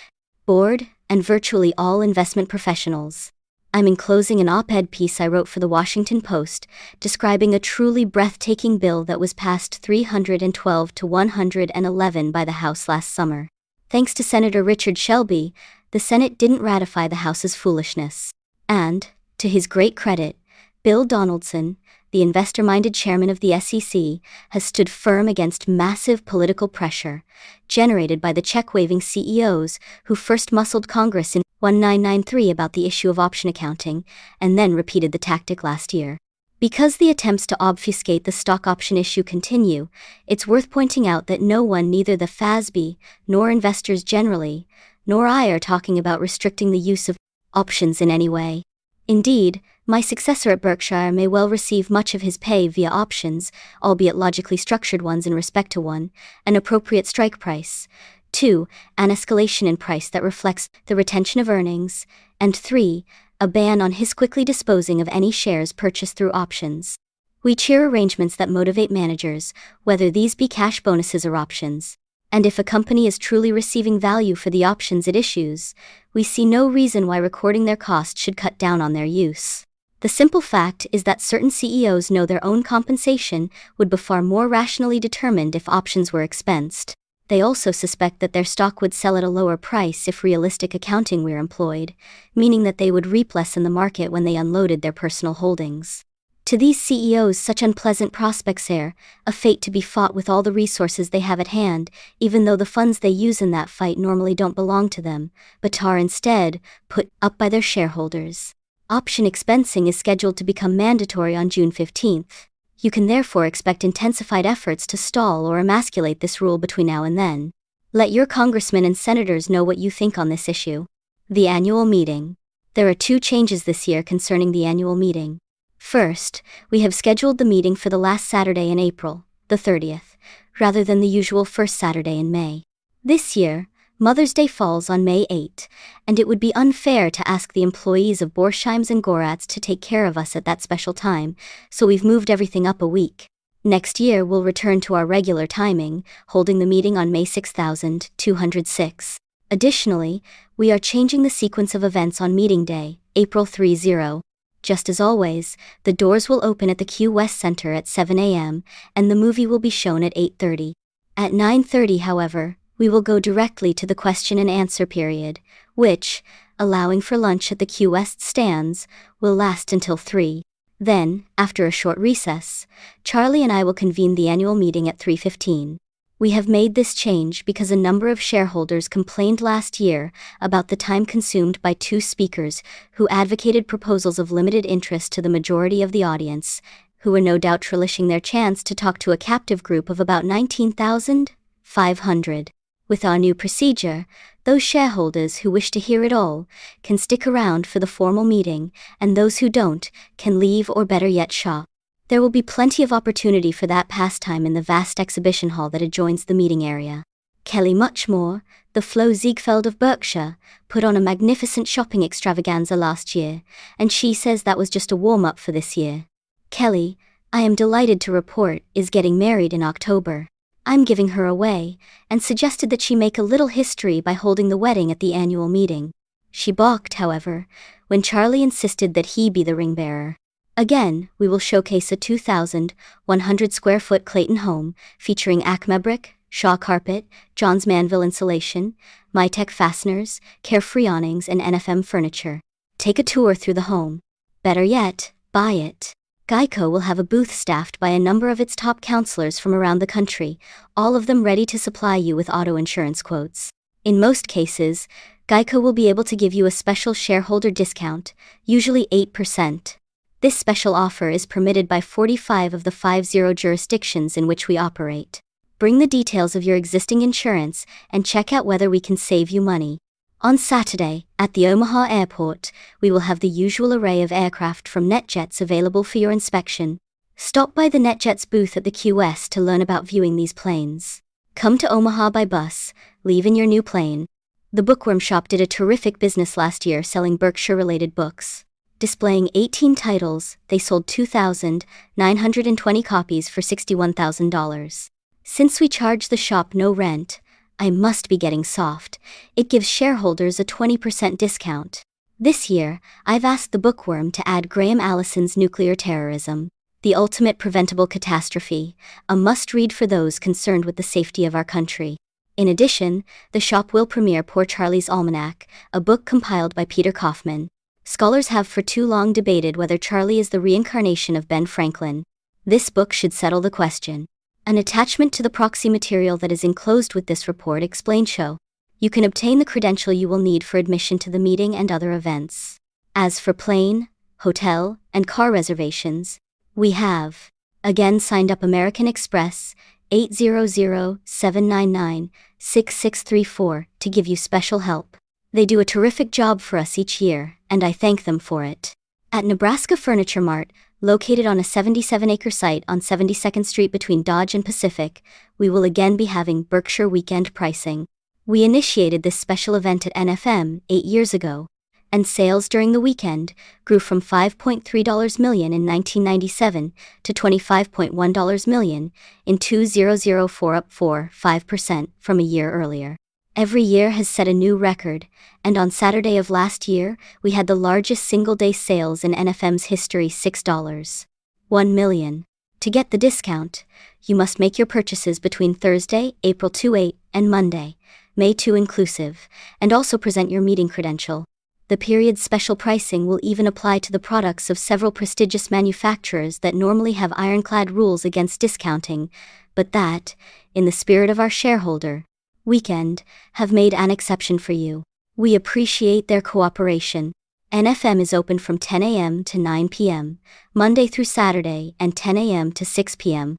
Speaker 1: Board, and virtually all investment professionals. I'm enclosing an op-ed piece I wrote for the Washington Post, describing a truly breathtaking bill that was passed 312 to 111 by the House last summer. Thanks to Senator Richard Shelby, the Senate didn't ratify the House's foolishness. And, to his great credit, Bill Donaldson, the investor-minded chairman of the SEC, has stood firm against massive political pressure generated by the check-waving CEOs who first muscled Congress in 1993 about the issue of option accounting, and then repeated the tactic last year. Because the attempts to obfuscate the stock option issue continue, it's worth pointing out that no one, neither the FASB, nor investors generally, nor I, are talking about restricting the use of options in any way. Indeed, my successor at Berkshire may well receive much of his pay via options, albeit logically structured ones in respect to 1, an appropriate strike price, 2, an escalation in price that reflects the retention of earnings, and 3, a ban on his quickly disposing of any shares purchased through options. We cheer arrangements that motivate managers, whether these be cash bonuses or options. And if a company is truly receiving value for the options it issues, we see no reason why recording their cost should cut down on their use. The simple fact is that certain CEOs know their own compensation would be far more rationally determined if options were expensed. They also suspect that their stock would sell at a lower price if realistic accounting were employed, meaning that they would reap less in the market when they unloaded their personal holdings. To these CEOs, such unpleasant prospects are a fate to be fought with all the resources they have at hand, even though the funds they use in that fight normally don't belong to them, but are instead put up by their shareholders. Option expensing is scheduled to become mandatory on June 15th. You can therefore expect intensified efforts to stall or emasculate this rule between now and then. Let your congressmen and senators know what you think on this issue. The annual meeting. There are 2 changes this year concerning the annual meeting. First, we have scheduled the meeting for the last Saturday in April, the 30th, rather than the usual first Saturday in May. This year, Mother's Day falls on May 8, and it would be unfair to ask the employees of Borsheims and Goratz to take care of us at that special time, so we've moved everything up a week. Next year we'll return to our regular timing, holding the meeting on May 6206. Additionally, we are changing the sequence of events on meeting day, April 30. Just as always, the doors will open at the Q West Center at 7 a.m., and the movie will be shown at 8:30. At 9:30, however, we will go directly to the question and answer period, which, allowing for lunch at the Q West stands, will last until 3. Then, after a short recess, Charlie and I will convene the annual meeting at 3:15. We have made this change because a number of shareholders complained last year about the time consumed by 2 speakers who advocated proposals of limited interest to the majority of the audience, who were no doubt relishing their chance to talk to a captive group of about 19,500. With our new procedure, those shareholders who wish to hear it all can stick around for the formal meeting, and those who don't can leave or better yet shop. There will be plenty of opportunity for that pastime in the vast exhibition hall that adjoins the meeting area. Kelly Muchmore, The Flo Ziegfeld of Berkshire put on a magnificent shopping extravaganza last year, and she says that was just a warm-up for this year. Kelly, I am delighted to report, is getting married in October. I'm giving her away, and suggested that she make a little history by holding the wedding at the annual meeting. She balked, however, when Charlie insisted that he be the ring bearer. Again, we will showcase a 2,100 square foot Clayton home, featuring Acme brick, Shaw carpet, Johns Manville insulation, Mytech fasteners, Carefree awnings, and NFM furniture. Take a tour through the home. Better yet, buy it. Geico will have a booth staffed by a number of its top counselors from around the country, all of them ready to supply you with auto insurance quotes. In most cases, Geico will be able to give you a special shareholder discount, usually 8%. This special offer is permitted by 45 of the 50 jurisdictions in which we operate. Bring the details of your existing insurance and check out whether we can save you money. On Saturday, at the Omaha Airport, we will have the usual array of aircraft from NetJets available for your inspection. Stop by the NetJets booth at the QS to learn about viewing these planes. Come to Omaha by bus, leave in your new plane. The Bookworm Shop did a terrific business last year selling Berkshire-related books. Displaying 18 titles, they sold 2,920 copies for $61,000. Since we charge the shop no rent, I must be getting soft. It gives shareholders a 20% discount. This year, I've asked the Bookworm to add Graham Allison's Nuclear Terrorism, The Ultimate Preventable Catastrophe, a must-read for those concerned with the safety of our country. In addition, the shop will premiere Poor Charlie's Almanac, a book compiled by Peter Kaufman. Scholars have for too long debated whether Charlie is the reincarnation of Ben Franklin. This book should settle the question. An attachment to the proxy material that is enclosed with this report explains show. You can obtain the credential you will need for admission to the meeting and other events. As for plane, hotel, and car reservations, we have again signed up American Express 800-799-6634 to give you special help. They do a terrific job for us each year, and I thank them for it. At Nebraska Furniture Mart, located on a 77-acre site on 72nd Street between Dodge and Pacific, we will again be having Berkshire weekend pricing. We initiated this special event at NFM 8 years ago, and sales during the weekend grew from $5.3 million in 1997 to $25.1 million in 2004, up 5% from a year earlier. Every year has set a new record, and on Saturday of last year, we had the largest single-day sales in NFM's history, $6.1 million. To get the discount, you must make your purchases between Thursday, April 2-8, and Monday, May 2 inclusive, and also present your meeting credential. The period's special pricing will even apply to the products of several prestigious manufacturers that normally have ironclad rules against discounting, but that, in the spirit of our shareholder weekend, have made an exception for you. We appreciate their cooperation. NFM is open from 10 a.m. to 9 p.m., Monday through Saturday, and 10 a.m. to 6 p.m.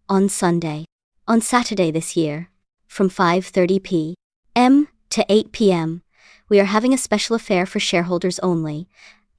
Speaker 1: on Sunday. On Saturday this year, from 5:30 p.m. to 8 p.m., we are having a special affair for shareholders only.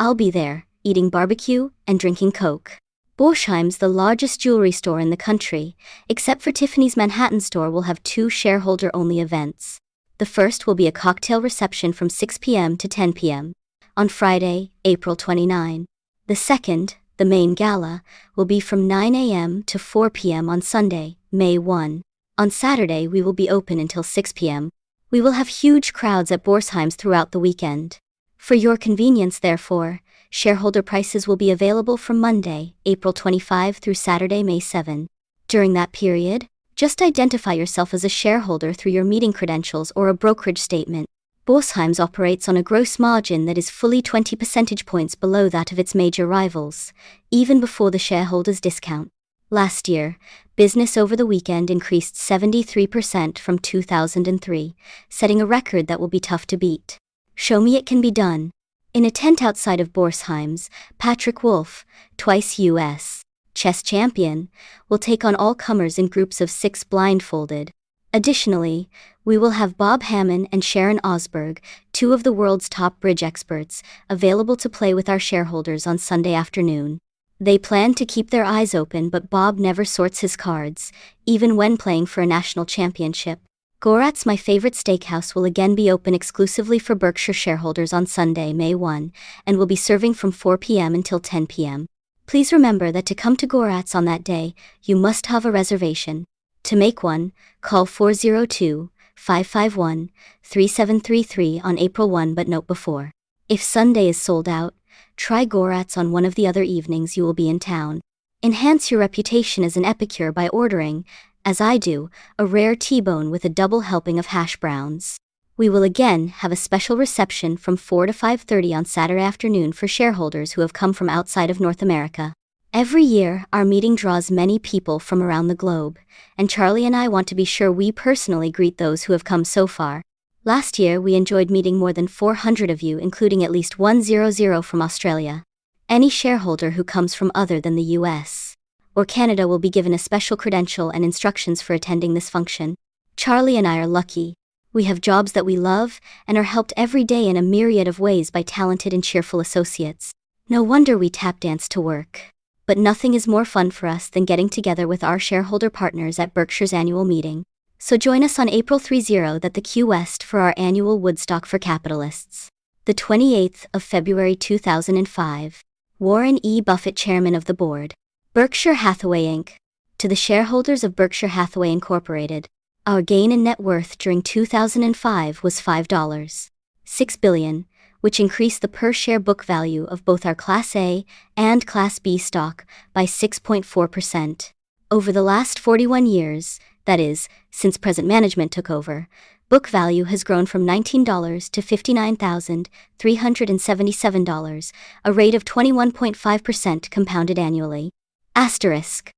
Speaker 1: I'll be there, eating barbecue and drinking Coke. Borsheim's, the largest jewelry store in the country, except for Tiffany's Manhattan store, will have 2 shareholder-only events. The first will be a cocktail reception from 6 p.m. to 10 p.m. on Friday, April 29. The second, the main gala, will be from 9 a.m. to 4 p.m. on Sunday, May 1. On Saturday we will be open until 6 p.m. We will have huge crowds at Borsheim's throughout the weekend. For your convenience, therefore, shareholder prices will be available from Monday, April 25 through Saturday, May 7. During that period, just identify yourself as a shareholder through your meeting credentials or a brokerage statement. Borsheim's operates on a gross margin that is fully 20 percentage points below that of its major rivals, even before the shareholders' discount. Last year, business over the weekend increased 73% from 2003, setting a record that will be tough to beat. Show me it can be done. In a tent outside of Borsheim's, Patrick Wolf, twice U.S. chess champion, will take on all comers in groups of 6 blindfolded. Additionally, we will have Bob Hammond and Sharon Osberg, 2 of the world's top bridge experts, available to play with our shareholders on Sunday afternoon. They plan to keep their eyes open, but Bob never sorts his cards, even when playing for a national championship. Gorat's My Favorite Steakhouse will again be open exclusively for Berkshire shareholders on Sunday, May 1, and will be serving from 4 p.m. until 10 p.m. Please remember that to come to Gorat's on that day, you must have a reservation. To make one, call 402-551-3733 on April 1, but note before. If Sunday is sold out, try Gorat's on one of the other evenings you will be in town. Enhance your reputation as an epicure by ordering, as I do, a rare T-bone with a double helping of hash browns. We will again have a special reception from 4 to 5:30 on Saturday afternoon for shareholders who have come from outside of North America. Every year, our meeting draws many people from around the globe, and Charlie and I want to be sure we personally greet those who have come so far. Last year, we enjoyed meeting more than 400 of you, including at least 100 from Australia. Any shareholder who comes from other than the US or Canada will be given a special credential and instructions for attending this function. Charlie and I are lucky. We have jobs that we love and are helped every day in a myriad of ways by talented and cheerful associates. No wonder we tap dance to work. But nothing is more fun for us than getting together with our shareholder partners at Berkshire's annual meeting. So join us on April 30 at the Q West for our annual Woodstock for Capitalists. The 28th of February 2005. Warren E. Buffett, Chairman of the Board. Berkshire Hathaway Inc. To the shareholders of Berkshire Hathaway Incorporated, our gain in net worth during 2005 was $5.6 billion, which increased the per-share book value of both our Class A and Class B stock by 6.4%. Over the last 41 years, that is, since present management took over, book value has grown from $19 to $59,377, a rate of 21.5% compounded annually. Asterisk.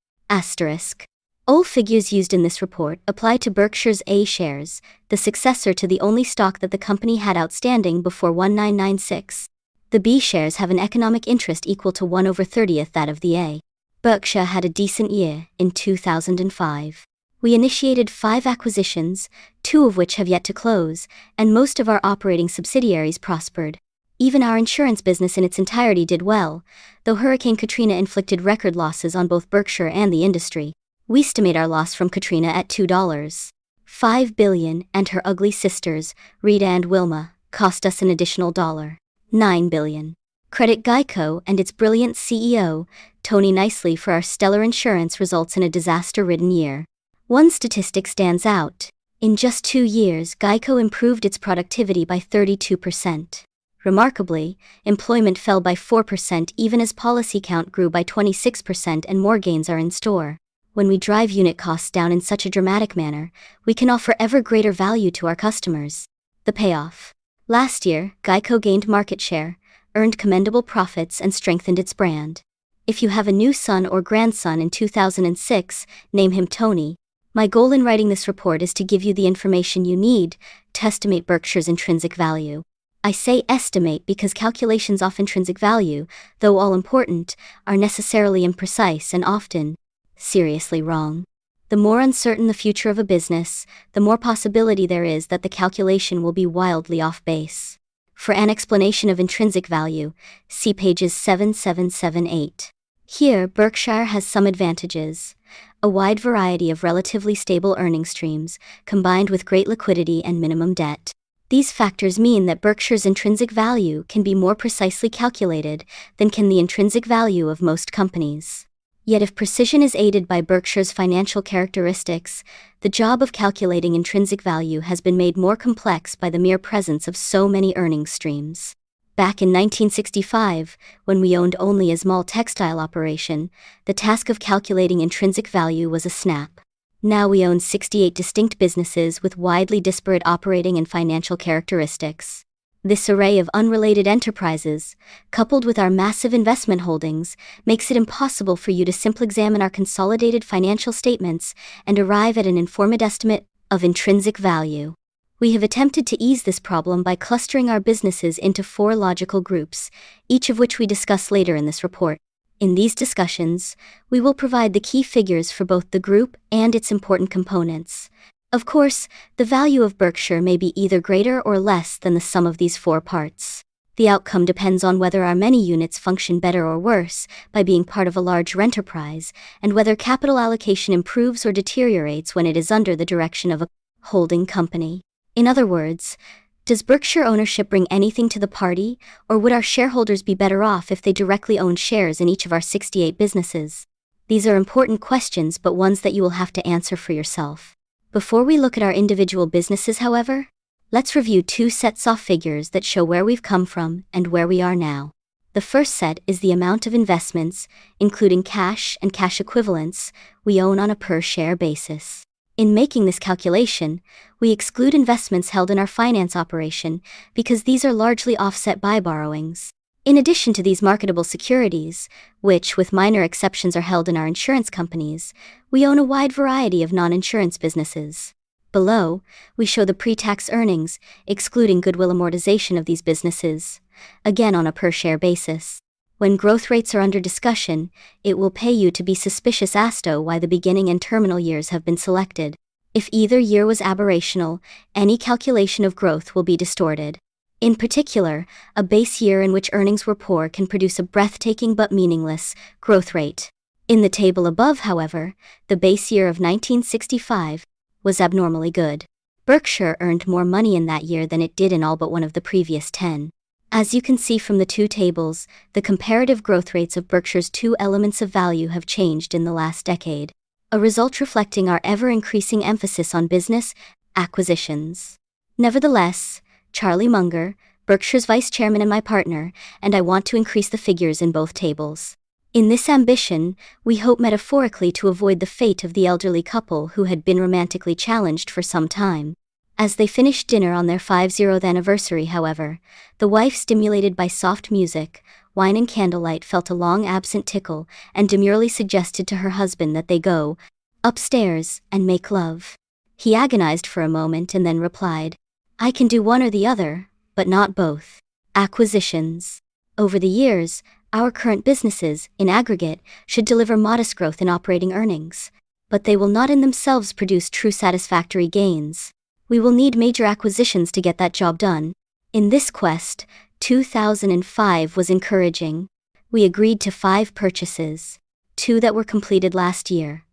Speaker 1: All figures used in this report apply to Berkshire's A shares, the successor to the only stock that the company had outstanding before 1996. The B shares have an economic interest equal to 1/30 that of the A. Berkshire had a decent year in 2005. We initiated 5 acquisitions, 2 of which have yet to close, and most of our operating subsidiaries prospered. Even our insurance business in its entirety did well, though Hurricane Katrina inflicted record losses on both Berkshire and the industry. We estimate our loss from Katrina at $2.5 billion, and her ugly sisters, Rita and Wilma, cost us an additional $9 billion. Credit Geico and its brilliant CEO, Tony Nicely, for our stellar insurance results in a disaster-ridden year. One statistic stands out. In just 2 years, Geico improved its productivity by 32%. Remarkably, employment fell by 4% even as policy count grew by 26%, and more gains are in store. When we drive unit costs down in such a dramatic manner, we can offer ever greater value to our customers. The payoff. Last year, Geico gained market share, earned commendable profits, and strengthened its brand. If you have a new son or grandson in 2006, name him Tony. My goal in writing this report is to give you the information you need to estimate Berkshire's intrinsic value. I say estimate because calculations of intrinsic value, though all important, are necessarily imprecise and often seriously wrong. The more uncertain the future of a business, the more possibility there is that the calculation will be wildly off base. For an explanation of intrinsic value, see pages 7778. Here, Berkshire has some advantages: a wide variety of relatively stable earning streams, combined with great liquidity and minimum debt. These factors mean that Berkshire's intrinsic value can be more precisely calculated than can the intrinsic value of most companies. Yet if precision is aided by Berkshire's financial characteristics, the job of calculating intrinsic value has been made more complex by the mere presence of so many earnings streams. Back in 1965, when we owned only a small textile operation, the task of calculating intrinsic value was a snap. Now we own 68 distinct businesses with widely disparate operating and financial characteristics. This array of unrelated enterprises, coupled with our massive investment holdings, makes it impossible for you to simply examine our consolidated financial statements and arrive at an informed estimate of intrinsic value. We have attempted to ease this problem by clustering our businesses into 4 logical groups, each of which we discuss later in this report. In these discussions, we will provide the key figures for both the group and its important components. Of course, the value of Berkshire may be either greater or less than the sum of these 4 parts. The outcome depends on whether our many units function better or worse by being part of a larger enterprise, and whether capital allocation improves or deteriorates when it is under the direction of a holding company. In other words, does Berkshire ownership bring anything to the party, or would our shareholders be better off if they directly owned shares in each of our 68 businesses? These are important questions, but ones that you will have to answer for yourself. Before we look at our individual businesses, however, let's review two sets of figures that show where we've come from and where we are now. The first set is the amount of investments, including cash and cash equivalents, we own on a per-share basis. In making this calculation, we exclude investments held in our finance operation because these are largely offset by borrowings. In addition to these marketable securities, which with minor exceptions are held in our insurance companies, we own a wide variety of non-insurance businesses. Below, we show the pre-tax earnings, excluding goodwill amortization of these businesses, again on a per-share basis. When growth rates are under discussion, it will pay you to be suspicious as to why the beginning and terminal years have been selected. If either year was aberrational, any calculation of growth will be distorted. In particular, a base year in which earnings were poor can produce a breathtaking but meaningless growth rate. In the table above, however, the base year of 1965 was abnormally good. Berkshire earned more money in that year than it did in all but one of the previous 10. As you can see from the two tables, the comparative growth rates of Berkshire's two elements of value have changed in the last decade, a result reflecting our ever-increasing emphasis on business acquisitions. Nevertheless, Charlie Munger, Berkshire's vice chairman and my partner, and I want to increase the figures in both tables. In this ambition, we hope metaphorically to avoid the fate of the elderly couple who had been romantically challenged for some time. As they finished dinner on their 50th anniversary, however, the wife, stimulated by soft music, wine and candlelight, felt a long-absent tickle and demurely suggested to her husband that they go upstairs and make love. He agonized for a moment and then replied, "I can do one or the other, but not both." Acquisitions. Over the years, our current businesses, in aggregate, should deliver modest growth in operating earnings, but they will not in themselves produce true satisfactory gains. We will need major acquisitions to get that job done. In this quest, 2005 was encouraging. We agreed to 5 purchases, 2 that were completed last year,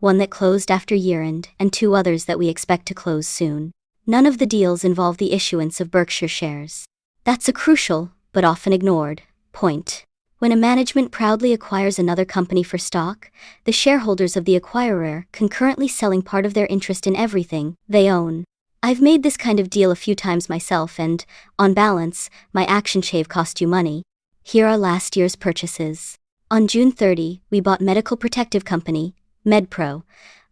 Speaker 1: 1 that closed after year-end, and 2 others that we expect to close soon. None of the deals involve the issuance of Berkshire shares. That's a crucial, but often ignored, point. When a management proudly acquires another company for stock, the shareholders of the acquirer concurrently selling part of their interest in everything they own. I've made this kind of deal a few times myself and, on balance, my action shave cost you money. Here are last year's purchases. On June 30, we bought Medical Protective Company, MedPro,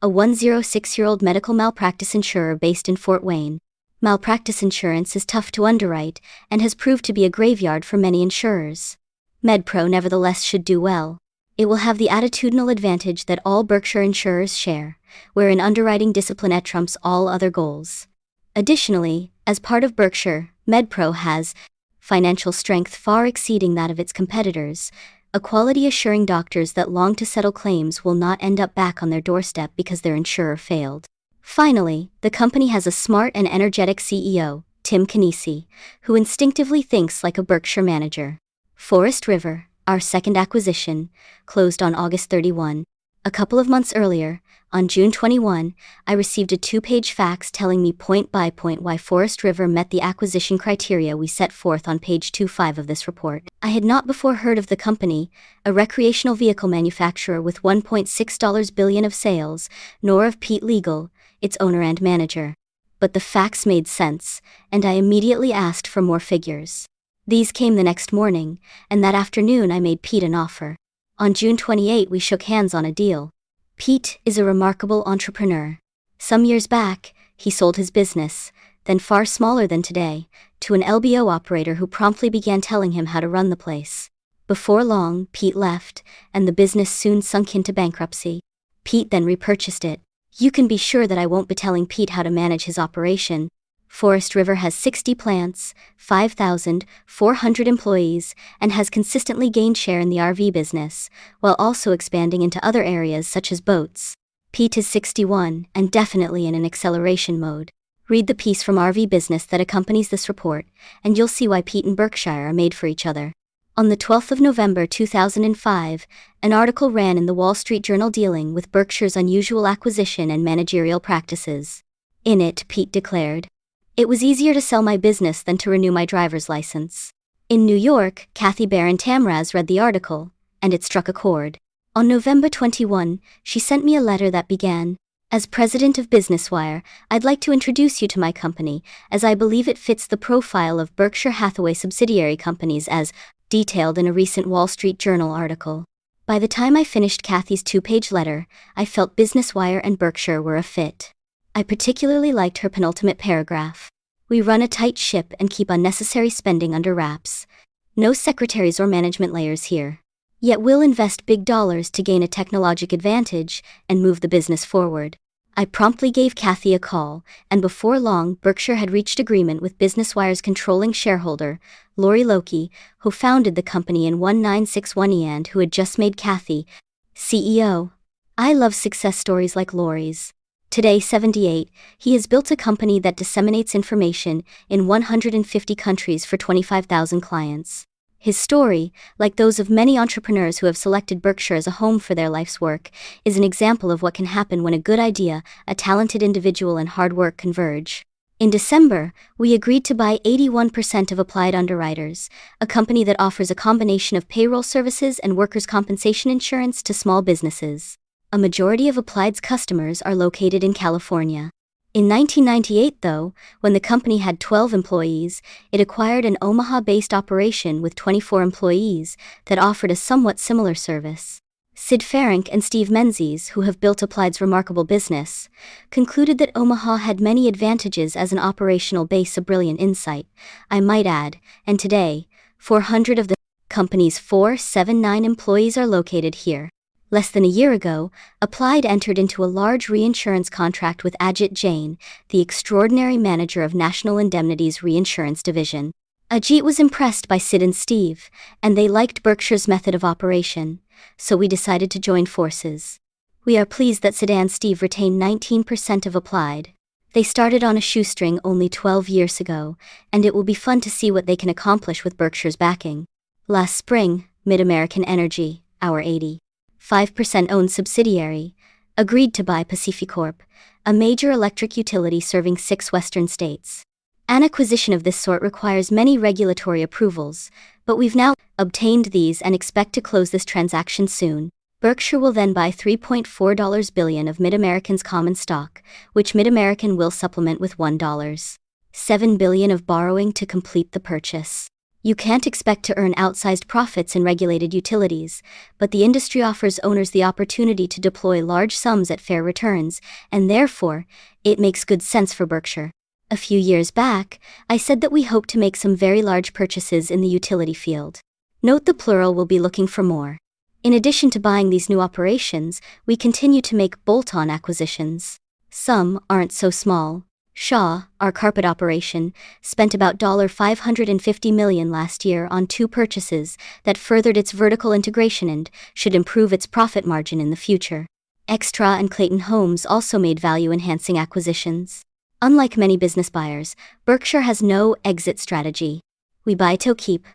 Speaker 1: a 106-year-old medical malpractice insurer based in Fort Wayne. Malpractice insurance is tough to underwrite and has proved to be a graveyard for many insurers. MedPro nevertheless should do well. It will have the attitudinal advantage that all Berkshire insurers share, wherein underwriting discipline trumps all other goals. Additionally, as part of Berkshire, MedPro has financial strength far exceeding that of its competitors, a quality assuring doctors that long to settle claims will not end up back on their doorstep because their insurer failed. Finally, the company has a smart and energetic CEO, Tim Canisi, who instinctively thinks like a Berkshire manager. Forest River, our second acquisition, closed on August 31. A couple of months earlier, on June 21, I received a 2-page fax telling me point by point why Forest River met the acquisition criteria we set forth on page 25 of this report. I had not before heard of the company, a recreational vehicle manufacturer with $1.6 billion of sales, nor of Pete Legal, its owner and manager. But the facts made sense, and I immediately asked for more figures. These came the next morning, and that afternoon I made Pete an offer. On June 28 we shook hands on a deal. Pete is a remarkable entrepreneur. Some years back, he sold his business, then far smaller than today, to an LBO operator who promptly began telling him how to run the place. Before long, Pete left, and the business soon sunk into bankruptcy. Pete then repurchased it. You can be sure that I won't be telling Pete how to manage his operation. Forest River has 60 plants, 5,400 employees, and has consistently gained share in the RV business, while also expanding into other areas such as boats. Pete is 61 and definitely in an acceleration mode. Read the piece from RV Business that accompanies this report, and you'll see why Pete and Berkshire are made for each other. On the 12th of November 2005, an article ran in the Wall Street Journal dealing with Berkshire's unusual acquisition and managerial practices. In it, Pete declared. It was easier to sell my business than to renew my driver's license. In New York, Kathy Barron Tamraz read the article, and it struck a chord. On November 21, she sent me a letter that began, "As president of BusinessWire, I'd like to introduce you to my company, as I believe it fits the profile of Berkshire Hathaway subsidiary companies as detailed in a recent Wall Street Journal article." By the time I finished Kathy's 2-page letter, I felt BusinessWire and Berkshire were a fit. I particularly liked her penultimate paragraph. "We run a tight ship and keep unnecessary spending under wraps. No secretaries or management layers here. Yet we'll invest big dollars to gain a technologic advantage and move the business forward." I promptly gave Kathy a call, and before long, Berkshire had reached agreement with BusinessWire's controlling shareholder, Lori Loki, who founded the company in 1961 and who had just made Kathy CEO. I love success stories like Lori's. Today 78, he has built a company that disseminates information in 150 countries for 25,000 clients. His story, like those of many entrepreneurs who have selected Berkshire as a home for their life's work, is an example of what can happen when a good idea, a talented individual and hard work converge. In December, we agreed to buy 81% of Applied Underwriters, a company that offers a combination of payroll services and workers' compensation insurance to small businesses. A majority of Applied's customers are located in California. In 1998, though, when the company had 12 employees, it acquired an Omaha-based operation with 24 employees that offered a somewhat similar service. Sid Ferenc and Steve Menzies, who have built Applied's remarkable business, concluded that Omaha had many advantages as an operational base, a brilliant insight, I might add, and today, 400 of the company's 479 employees are located here. Less than a year ago, Applied entered into a large reinsurance contract with Ajit Jain, the extraordinary manager of National Indemnity's reinsurance division. Ajit was impressed by Sid and Steve, and they liked Berkshire's method of operation, so we decided to join forces. We are pleased that Sid and Steve retain 19% of Applied. They started on a shoestring only 12 years ago, and it will be fun to see what they can accomplish with Berkshire's backing. Last spring, Mid-American Energy, our 85% owned subsidiary, agreed to buy PacifiCorp, a major electric utility serving 6 western states. An acquisition of this sort requires many regulatory approvals, but we've now obtained these and expect to close this transaction soon. Berkshire will then buy $3.4 billion of Mid-American's common stock, which Mid-American will supplement with $1.7 billion of borrowing to complete the purchase. You can't expect to earn outsized profits in regulated utilities, but the industry offers owners the opportunity to deploy large sums at fair returns, and therefore, it makes good sense for Berkshire. A few years back, I said that we hope to make some very large purchases in the utility field. Note the plural will be looking for more. In addition to buying these new operations, we continue to make bolt-on acquisitions. Some aren't so small. Shaw, our carpet operation, spent about $550 million last year on 2 purchases that furthered its vertical integration and should improve its profit margin in the future. Extra and Clayton Homes also made value-enhancing acquisitions. Unlike many business buyers, Berkshire has no exit strategy. We buy till keep.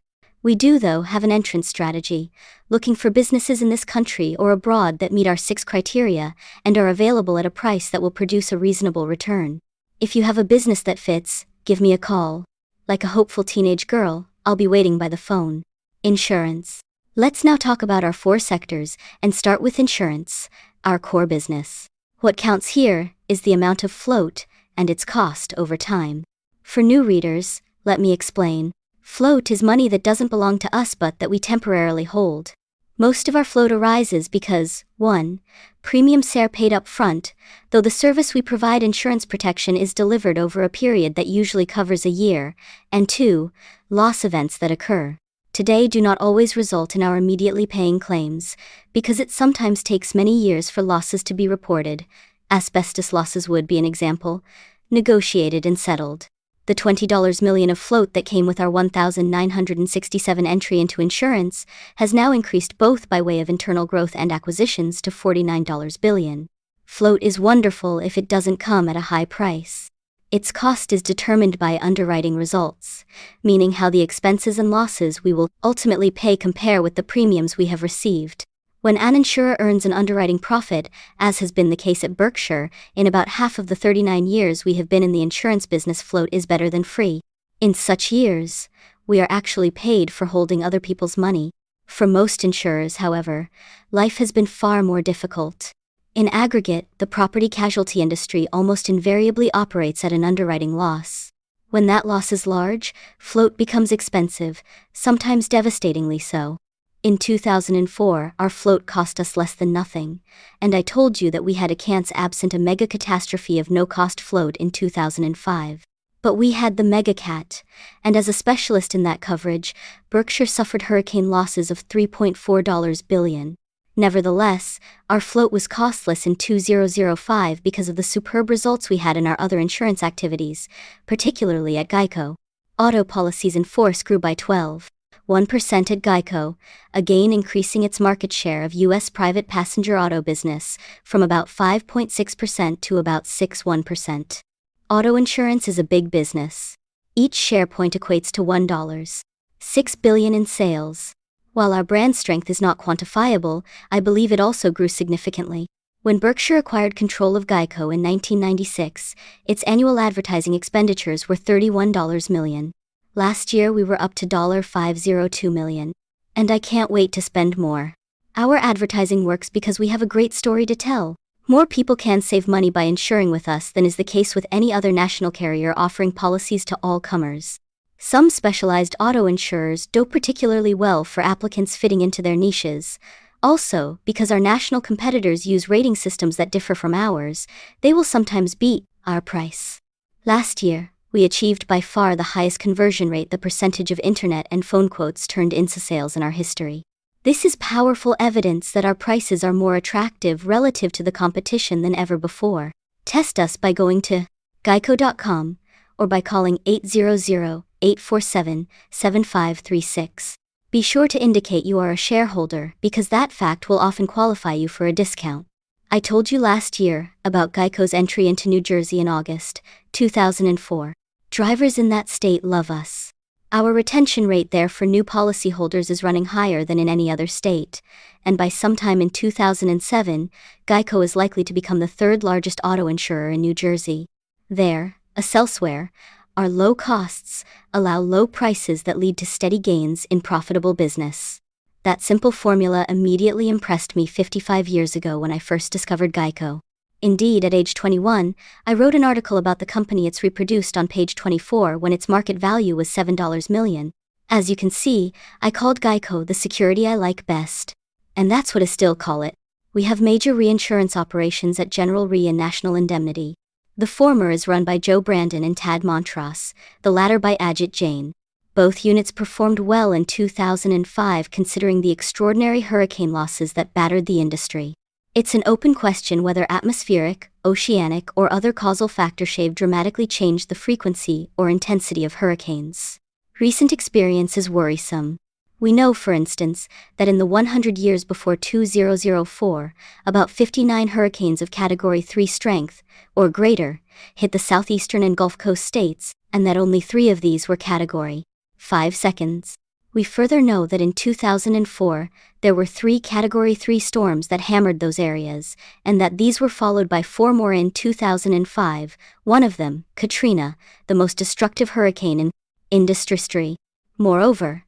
Speaker 1: We do, though, have an entrance strategy, looking for businesses in this country or abroad that meet our 6 criteria and are available at a price that will produce a reasonable return. If you have a business that fits, give me a call. Like a hopeful teenage girl, I'll be waiting by the phone. Insurance. Let's now talk about our 4 sectors and start with insurance, our core business. What counts here is the amount of float and its cost over time. For new readers, let me explain. Float is money that doesn't belong to us but that we temporarily hold. Most of our float arises because, 1. Premiums are paid up front, though the service we provide, insurance protection, is delivered over a period that usually covers a year, and 2. Loss events that occur today do not always result in our immediately paying claims, because it sometimes takes many years for losses to be reported. Asbestos losses would be an example, negotiated and settled. The $20 million of float that came with our 1,967 entry into insurance has now increased both by way of internal growth and acquisitions to $49 billion. Float is wonderful if it doesn't come at a high price. Its cost is determined by underwriting results, meaning how the expenses and losses we will ultimately pay compare with the premiums we have received. When an insurer earns an underwriting profit, as has been the case at Berkshire, in about half of the 39 years we have been in the insurance business, float is better than free. In such years, we are actually paid for holding other people's money. For most insurers, however, life has been far more difficult. In aggregate, the property casualty industry almost invariably operates at an underwriting loss. When that loss is large, float becomes expensive, sometimes devastatingly so. In 2004, our float cost us less than nothing, and I told you that we had a chance absent a mega catastrophe of no-cost float in 2005. But we had the mega cat, and as a specialist in that coverage, Berkshire suffered hurricane losses of $3.4 billion. Nevertheless, our float was costless in 2005 because of the superb results we had in our other insurance activities, particularly at Geico. Auto policies in force grew by 12.1% at Geico, again increasing its market share of U.S. private passenger auto business from about 5.6% to about 6.1%. Auto insurance is a big business. Each share point equates to $1.6 billion in sales. While our brand strength is not quantifiable, I believe it also grew significantly. When Berkshire acquired control of Geico in 1996, its annual advertising expenditures were $31 million. Last year we were up to $502 million. And I can't wait to spend more. Our advertising works because we have a great story to tell. More people can save money by insuring with us than is the case with any other national carrier offering policies to all comers. Some specialized auto insurers do particularly well for applicants fitting into their niches. Also, because our national competitors use rating systems that differ from ours, they will sometimes beat our price. Last year, we achieved by far the highest conversion rate, the percentage of internet and phone quotes turned into sales in our history. This is powerful evidence that our prices are more attractive relative to the competition than ever before. Test us by going to geico.com or by calling 800-847-7536. Be sure to indicate you are a shareholder because that fact will often qualify you for a discount. I told you last year about Geico's entry into New Jersey in August 2004. Drivers in that state love us. Our retention rate there for new policyholders is running higher than in any other state, and by sometime in 2007, Geico is likely to become the third largest auto insurer in New Jersey. There, as elsewhere, our low costs allow low prices that lead to steady gains in profitable business. That simple formula immediately impressed me 55 years ago when I first discovered Geico. Indeed, at age 21, I wrote an article about the company. It's reproduced on page 24 when its market value was $7 million. As you can see, I called Geico the security I like best. And that's what I still call it. We have major reinsurance operations at General Re and National Indemnity. The former is run by Joe Brandon and Tad Montross, the latter by Ajit Jain. Both units performed well in 2005 considering the extraordinary hurricane losses that battered the industry. It's an open question whether atmospheric, oceanic, or other causal factors have dramatically changed the frequency or intensity of hurricanes. Recent experience is worrisome. We know, for instance, that in the 100 years before 2004, about 59 hurricanes of Category 3 strength, or greater, hit the southeastern and Gulf Coast states, and that only 3 of these were Category 5 seconds. We further know that in 2004, there were 3 Category 3 storms that hammered those areas, and that these were followed by 4 more in 2005, one of them, Katrina, the most destructive hurricane in industry. Moreover,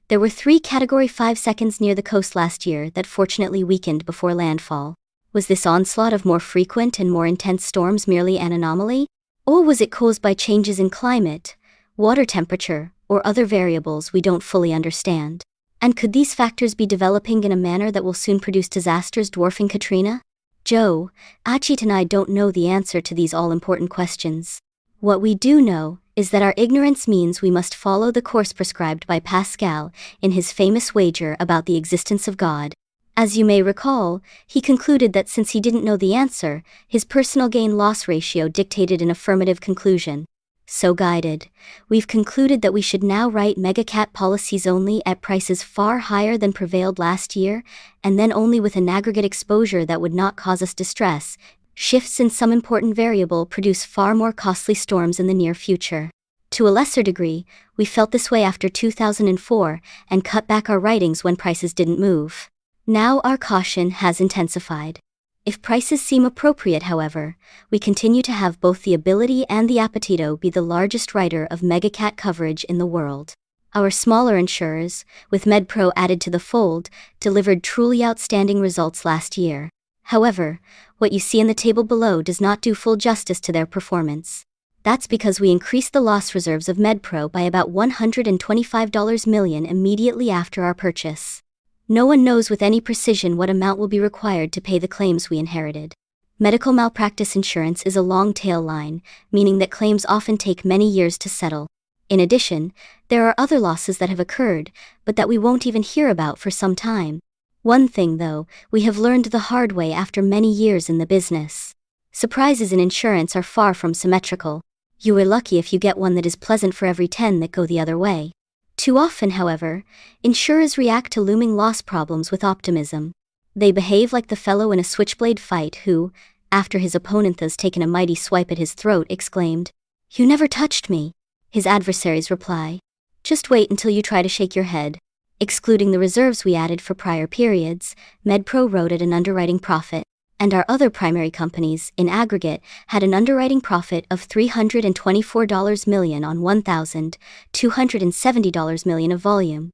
Speaker 1: there were 3 Category 5 seconds near the coast last year that fortunately weakened before landfall. Was this onslaught of more frequent and more intense storms merely an anomaly? Or was it caused by changes in climate, water temperature, or other variables we don't fully understand? And could these factors be developing in a manner that will soon produce disasters dwarfing Katrina? Joe, Ajit and I don't know the answer to these all-important questions. What we do know is that our ignorance means we must follow the course prescribed by Pascal in his famous wager about the existence of God. As you may recall, he concluded that since he didn't know the answer, his personal gain-loss ratio dictated an affirmative conclusion. So guided, we've concluded that we should now write megacat policies only at prices far higher than prevailed last year, and then only with an aggregate exposure that would not cause us distress. Shifts in some important variable produce far more costly storms in the near future. To a lesser degree, we felt this way after 2004 and cut back our writings when prices didn't move. Now our caution has intensified. If prices seem appropriate, however, we continue to have both the ability and the appetite to be the largest writer of megacat coverage in the world. Our smaller insurers, with MedPro added to the fold, delivered truly outstanding results last year. However, what you see in the table below does not do full justice to their performance. That's because we increased the loss reserves of MedPro by about $125 million immediately after our purchase. No one knows with any precision what amount will be required to pay the claims we inherited. Medical malpractice insurance is a long tail line, meaning that claims often take many years to settle. In addition, there are other losses that have occurred, but that we won't even hear about for some time. One thing, though, we have learned the hard way after many years in the business. Surprises in insurance are far from symmetrical. You are lucky if you get one that is pleasant for every 10 that go the other way. Too often, however, insurers react to looming loss problems with optimism. They behave like the fellow in a switchblade fight who, after his opponent has taken a mighty swipe at his throat, exclaimed, "You never touched me." His adversaries reply, "Just wait until you try to shake your head." Excluding the reserves we added for prior periods, MedPro wrote at an underwriting profit, and our other primary companies, in aggregate, had an underwriting profit of $324 million on $1,270 million of volume.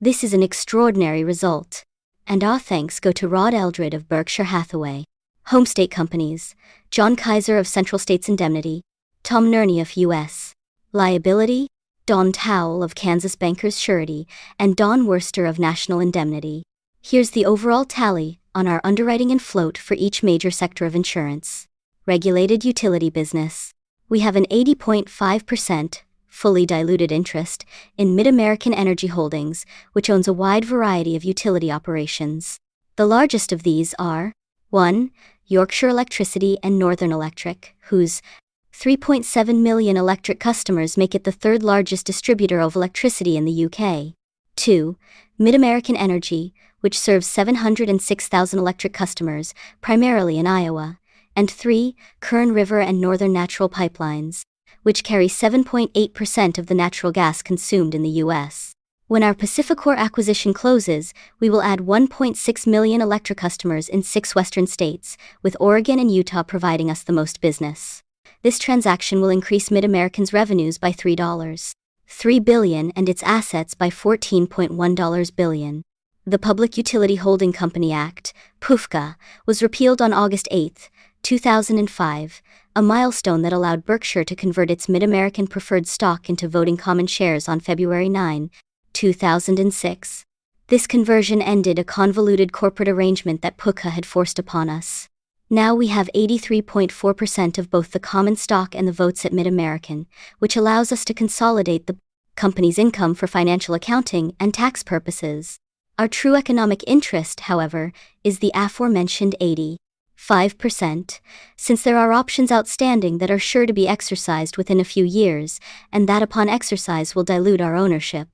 Speaker 1: This is an extraordinary result. And our thanks go to Rod Eldred of Berkshire Hathaway, Home State Companies, John Kaiser of Central States Indemnity, Tom Nerney of U.S. Liability, Don Towle of Kansas Bankers Surety, and Don Worster of National Indemnity. Here's the overall tally on our underwriting and float for each major sector of insurance. Regulated utility business. We have an 80.5% fully diluted interest in MidAmerican Energy Holdings, which owns a wide variety of utility operations. The largest of these are 1. Yorkshire Electricity and Northern Electric, whose 3.7 million electric customers make it the third largest distributor of electricity in the UK. 2. MidAmerican Energy, which serves 706,000 electric customers, primarily in Iowa. And 3. Kern River and Northern Natural Pipelines, which carry 7.8% of the natural gas consumed in the U.S. When our PacifiCorp acquisition closes, we will add 1.6 million electric customers in 6 western states, with Oregon and Utah providing us the most business. This transaction will increase MidAmerican's revenues by $3.3 billion and its assets by $14.1 billion. The Public Utility Holding Company Act, PUFCA, was repealed on August 8, 2005, a milestone that allowed Berkshire to convert its MidAmerican preferred stock into voting common shares on February 9, 2006. This conversion ended a convoluted corporate arrangement that PUFCA had forced upon us. Now we have 83.4% of both the common stock and the votes at MidAmerican, which allows us to consolidate the company's income for financial accounting and tax purposes. Our true economic interest, however, is the aforementioned 85%, since there are options outstanding that are sure to be exercised within a few years, and that upon exercise will dilute our ownership.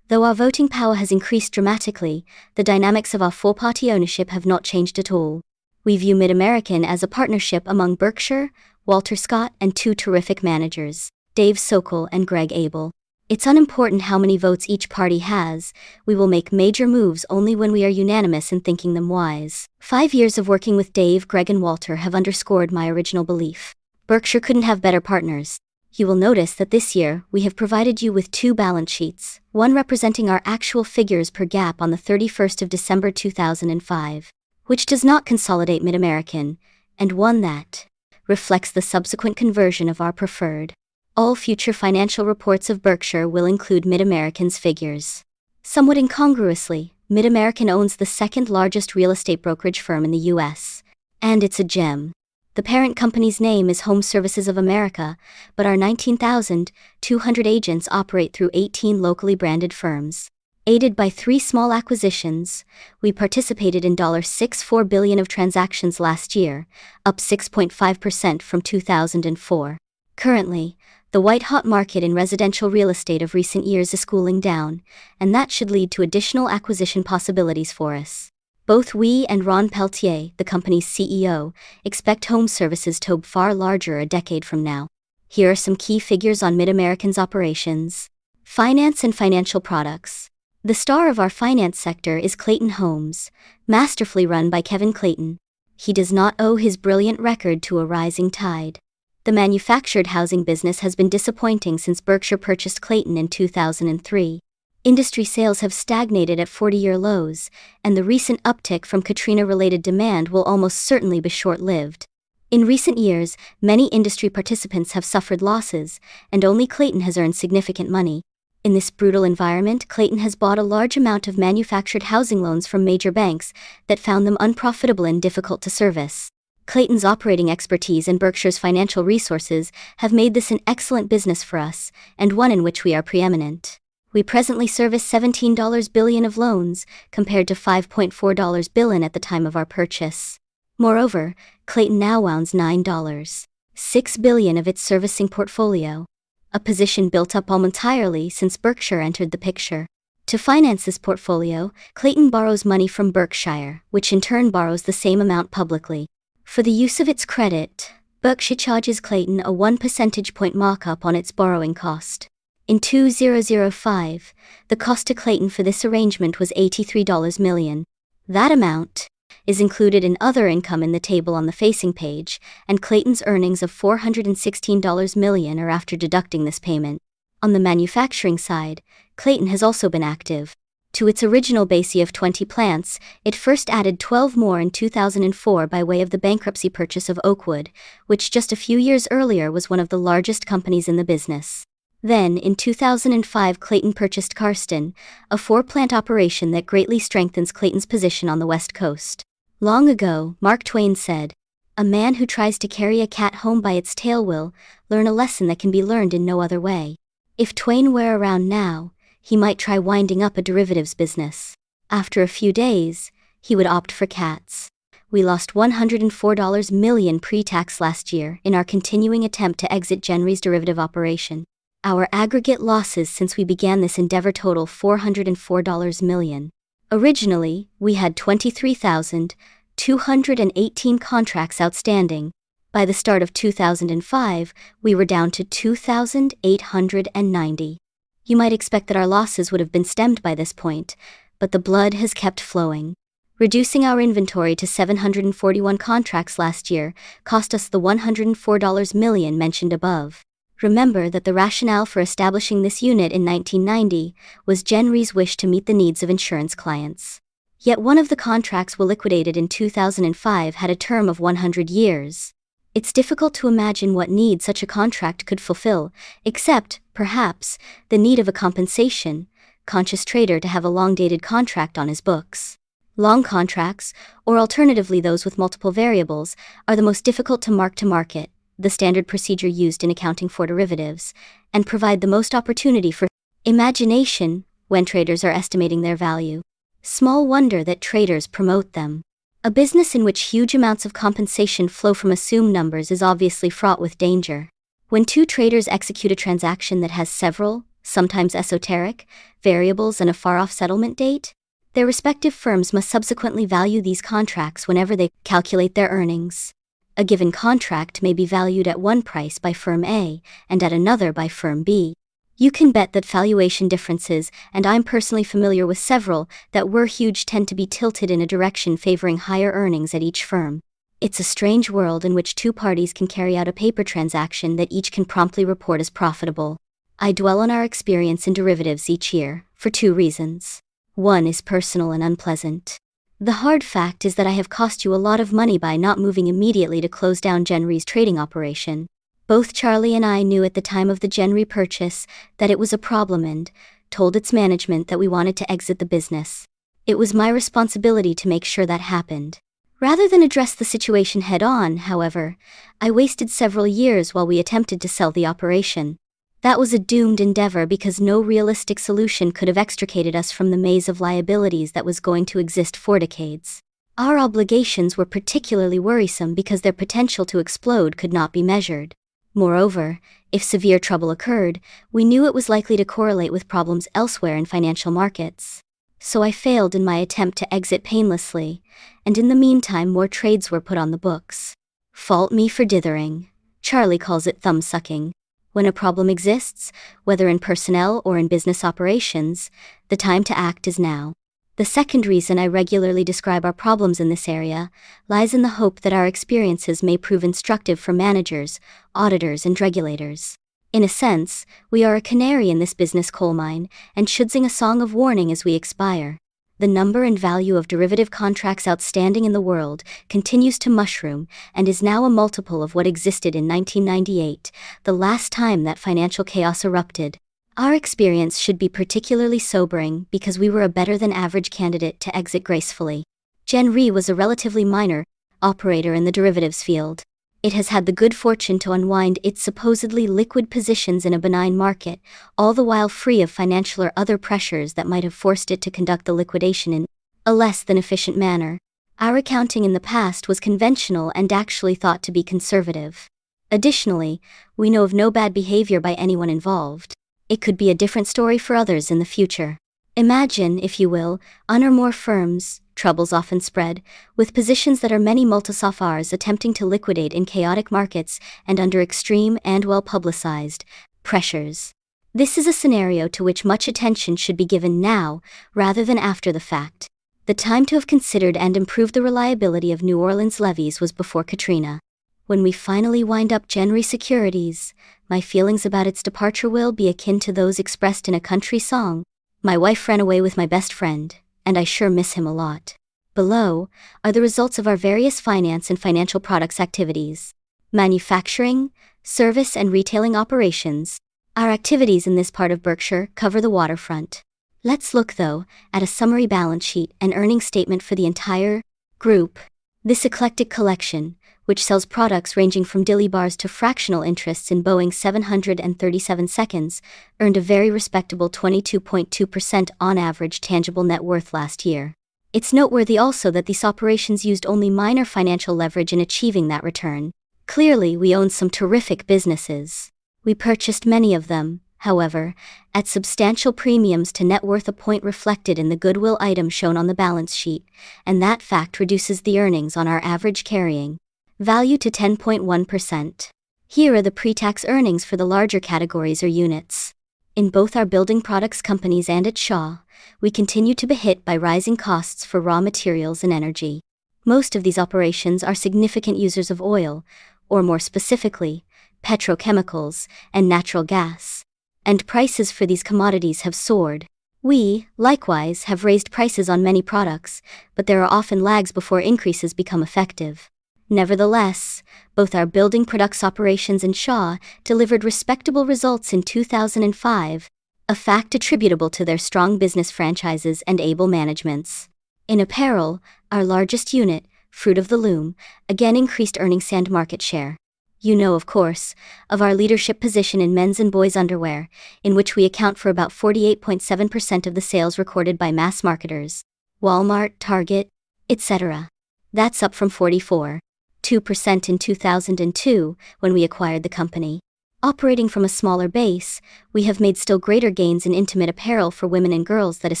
Speaker 1: Though our voting power has increased dramatically, the dynamics of our full-party ownership have not changed at all. We view MidAmerican as a partnership among Berkshire, Walter Scott, and 2 terrific managers, Dave Sokol and Greg Abel. It's unimportant how many votes each party has. We will make major moves only when we are unanimous in thinking them wise. 5 years of working with Dave, Greg, and Walter have underscored my original belief. Berkshire couldn't have better partners. You will notice that this year we have provided you with 2 balance sheets, one representing our actual figures per GAAP on the 31st of December 2005. Which does not consolidate MidAmerican, and one that reflects the subsequent conversion of our preferred. All future financial reports of Berkshire will include MidAmerican's figures. Somewhat incongruously, MidAmerican owns the second largest real estate brokerage firm in the U.S., and it's a gem. The parent company's name is Home Services of America, but our 19,200 agents operate through 18 locally branded firms. Aided by 3 small acquisitions, we participated in $64 billion of transactions last year, up 6.5% from 2004. Currently, the white-hot market in residential real estate of recent years is cooling down, and that should lead to additional acquisition possibilities for us. Both we and Ron Peltier, the company's CEO, expect Home Services to be far larger a decade from now. Here are some key figures on MidAmerican's operations. Finance and financial products. The star of our finance sector is Clayton Homes, masterfully run by Kevin Clayton. He does not owe his brilliant record to a rising tide. The manufactured housing business has been disappointing since Berkshire purchased Clayton in 2003. Industry sales have stagnated at 40-year lows, and the recent uptick from Katrina-related demand will almost certainly be short-lived. In recent years, many industry participants have suffered losses, and only Clayton has earned significant money. In this brutal environment, Clayton has bought a large amount of manufactured housing loans from major banks that found them unprofitable and difficult to service. Clayton's operating expertise and Berkshire's financial resources have made this an excellent business for us, and one in which we are preeminent. We presently service $17 billion of loans, compared to $5.4 billion at the time of our purchase. Moreover, Clayton now owns $9.6 billion of its servicing portfolio, a position built up almost entirely since Berkshire entered the picture. To finance this portfolio, Clayton borrows money from Berkshire, which in turn borrows the same amount publicly. For the use of its credit, Berkshire charges Clayton a 1 percentage point markup on its borrowing cost. In 2005, the cost to Clayton for this arrangement was $83 million. That amount is included in other income in the table on the facing page, and Clayton's earnings of $416 million are after deducting this payment. On the manufacturing side, Clayton has also been active. To its original base of 20 plants, it first added 12 more in 2004 by way of the bankruptcy purchase of Oakwood, which just a few years earlier was one of the largest companies in the business. Then, in 2005, Clayton purchased Carston, a 4-plant operation that greatly strengthens Clayton's position on the West Coast. Long ago, Mark Twain said, "A man who tries to carry a cat home by its tail will learn a lesson that can be learned in no other way." If Twain were around now, he might try winding up a derivatives business. After a few days, he would opt for cats. We lost $104 million pre-tax last year in our continuing attempt to exit Genry's derivative operation. Our aggregate losses since we began this endeavor total $404 million. Originally, we had 23,218 contracts outstanding. By the start of 2005, we were down to 2,890. You might expect that our losses would have been stemmed by this point, but the blood has kept flowing. Reducing our inventory to 741 contracts last year cost us the $104 million mentioned above. Remember that the rationale for establishing this unit in 1990 was Genry's wish to meet the needs of insurance clients. Yet one of the contracts we liquidated in 2005 had a term of 100 years. It's difficult to imagine what need such a contract could fulfill, except, perhaps, the need of a compensation-conscious trader to have a long-dated contract on his books. Long contracts, or alternatively those with multiple variables, are the most difficult to mark to market, the standard procedure used in accounting for derivatives, and provide the most opportunity for imagination when traders are estimating their value. Small wonder that traders promote them. A business in which huge amounts of compensation flow from assumed numbers is obviously fraught with danger. When two traders execute a transaction that has several, sometimes esoteric, variables and a far-off settlement date, their respective firms must subsequently value these contracts whenever they calculate their earnings. A given contract may be valued at one price by firm A and at another by firm B. You can bet that valuation differences, and I'm personally familiar with several, that were huge, tend to be tilted in a direction favoring higher earnings at each firm. It's a strange world in which two parties can carry out a paper transaction that each can promptly report as profitable. I dwell on our experience in derivatives each year, for two reasons. One is personal and unpleasant. The hard fact is that I have cost you a lot of money by not moving immediately to close down Genry's trading operation. Both Charlie and I knew at the time of the Genry purchase that it was a problem and told its management that we wanted to exit the business. It was my responsibility to make sure that happened. Rather than address the situation head-on, however, I wasted several years while we attempted to sell the operation. That was a doomed endeavor because no realistic solution could have extricated us from the maze of liabilities that was going to exist for decades. Our obligations were particularly worrisome because their potential to explode could not be measured. Moreover, if severe trouble occurred, we knew it was likely to correlate with problems elsewhere in financial markets. So I failed in my attempt to exit painlessly, and in the meantime more trades were put on the books. Fault me for dithering. Charlie calls it thumb-sucking. When a problem exists, whether in personnel or in business operations, the time to act is now. The second reason I regularly describe our problems in this area lies in the hope that our experiences may prove instructive for managers, auditors, and regulators. In a sense, we are a canary in this business coal mine and should sing a song of warning as we expire. The number and value of derivative contracts outstanding in the world continues to mushroom and is now a multiple of what existed in 1998, the last time that financial chaos erupted. Our experience should be particularly sobering because we were a better-than-average candidate to exit gracefully. Gen Re was a relatively minor operator in the derivatives field. It has had the good fortune to unwind its supposedly liquid positions in a benign market, all the while free of financial or other pressures that might have forced it to conduct the liquidation in a less than efficient manner. Our accounting in the past was conventional and actually thought to be conservative. Additionally, we know of no bad behavior by anyone involved. It could be a different story for others in the future. Imagine, if you will, one or more firms, troubles often spread, with positions that are many multisafars attempting to liquidate in chaotic markets and under extreme and well-publicized pressures. This is a scenario to which much attention should be given now, rather than after the fact. The time to have considered and improved the reliability of New Orleans levees was before Katrina. When we finally wind up Gen Re Securities, my feelings about its departure will be akin to those expressed in a country song. My wife ran away with my best friend, and I sure miss him a lot. Below are the results of our various finance and financial products activities. Manufacturing, service and retailing operations. Our activities in this part of Berkshire cover the waterfront. Let's look, though, at a summary balance sheet and earnings statement for the entire group. This eclectic collection, which sells products ranging from dilly bars to fractional interests in Boeing 737 seconds, earned a very respectable 22.2% on average tangible net worth last year. It's noteworthy also that these operations used only minor financial leverage in achieving that return. Clearly, we own some terrific businesses. We purchased many of them, however, at substantial premiums to net worth, a point reflected in the goodwill item shown on the balance sheet, and that fact reduces the earnings on our average carrying value to 10.1%. Here are the pre-tax earnings for the larger categories or units. In both our building products companies and at Shaw, we continue to be hit by rising costs for raw materials and energy. Most of these operations are significant users of oil, or more specifically, petrochemicals and natural gas, and prices for these commodities have soared. We, likewise, have raised prices on many products, but there are often lags before increases become effective. Nevertheless, both our building products operations and Shaw delivered respectable results in 2005, a fact attributable to their strong business franchises and able managements. In apparel, our largest unit, Fruit of the Loom, again increased earnings and market share. You know, of course, of our leadership position in men's and boys' underwear, in which we account for about 48.7% of the sales recorded by mass marketers, Walmart, Target, etc. That's up from 44.2% in 2002, when we acquired the company. Operating from a smaller base, we have made still greater gains in intimate apparel for women and girls that is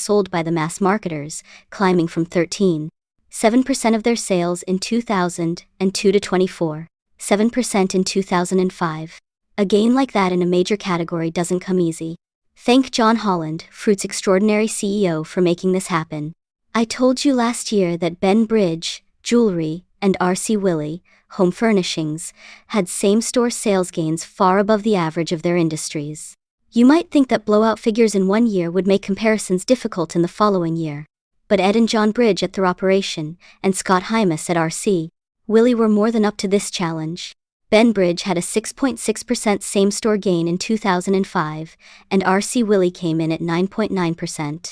Speaker 1: sold by the mass marketers, climbing from 13.7% of their sales in 2002 to 24.7% in 2005. A gain like that in a major category doesn't come easy. Thank John Holland, Fruit's extraordinary CEO, for making this happen. I told you last year that Ben Bridge, Jewelry, and R.C. Willey, Home Furnishings, had same-store sales gains far above the average of their industries. You might think that blowout figures in one year would make comparisons difficult in the following year. But Ed and John Bridge at their operation, and Scott Hymas at R.C. Willey were more than up to this challenge. Ben Bridge had a 6.6% same-store gain in 2005, and R.C. Willey came in at 9.9%.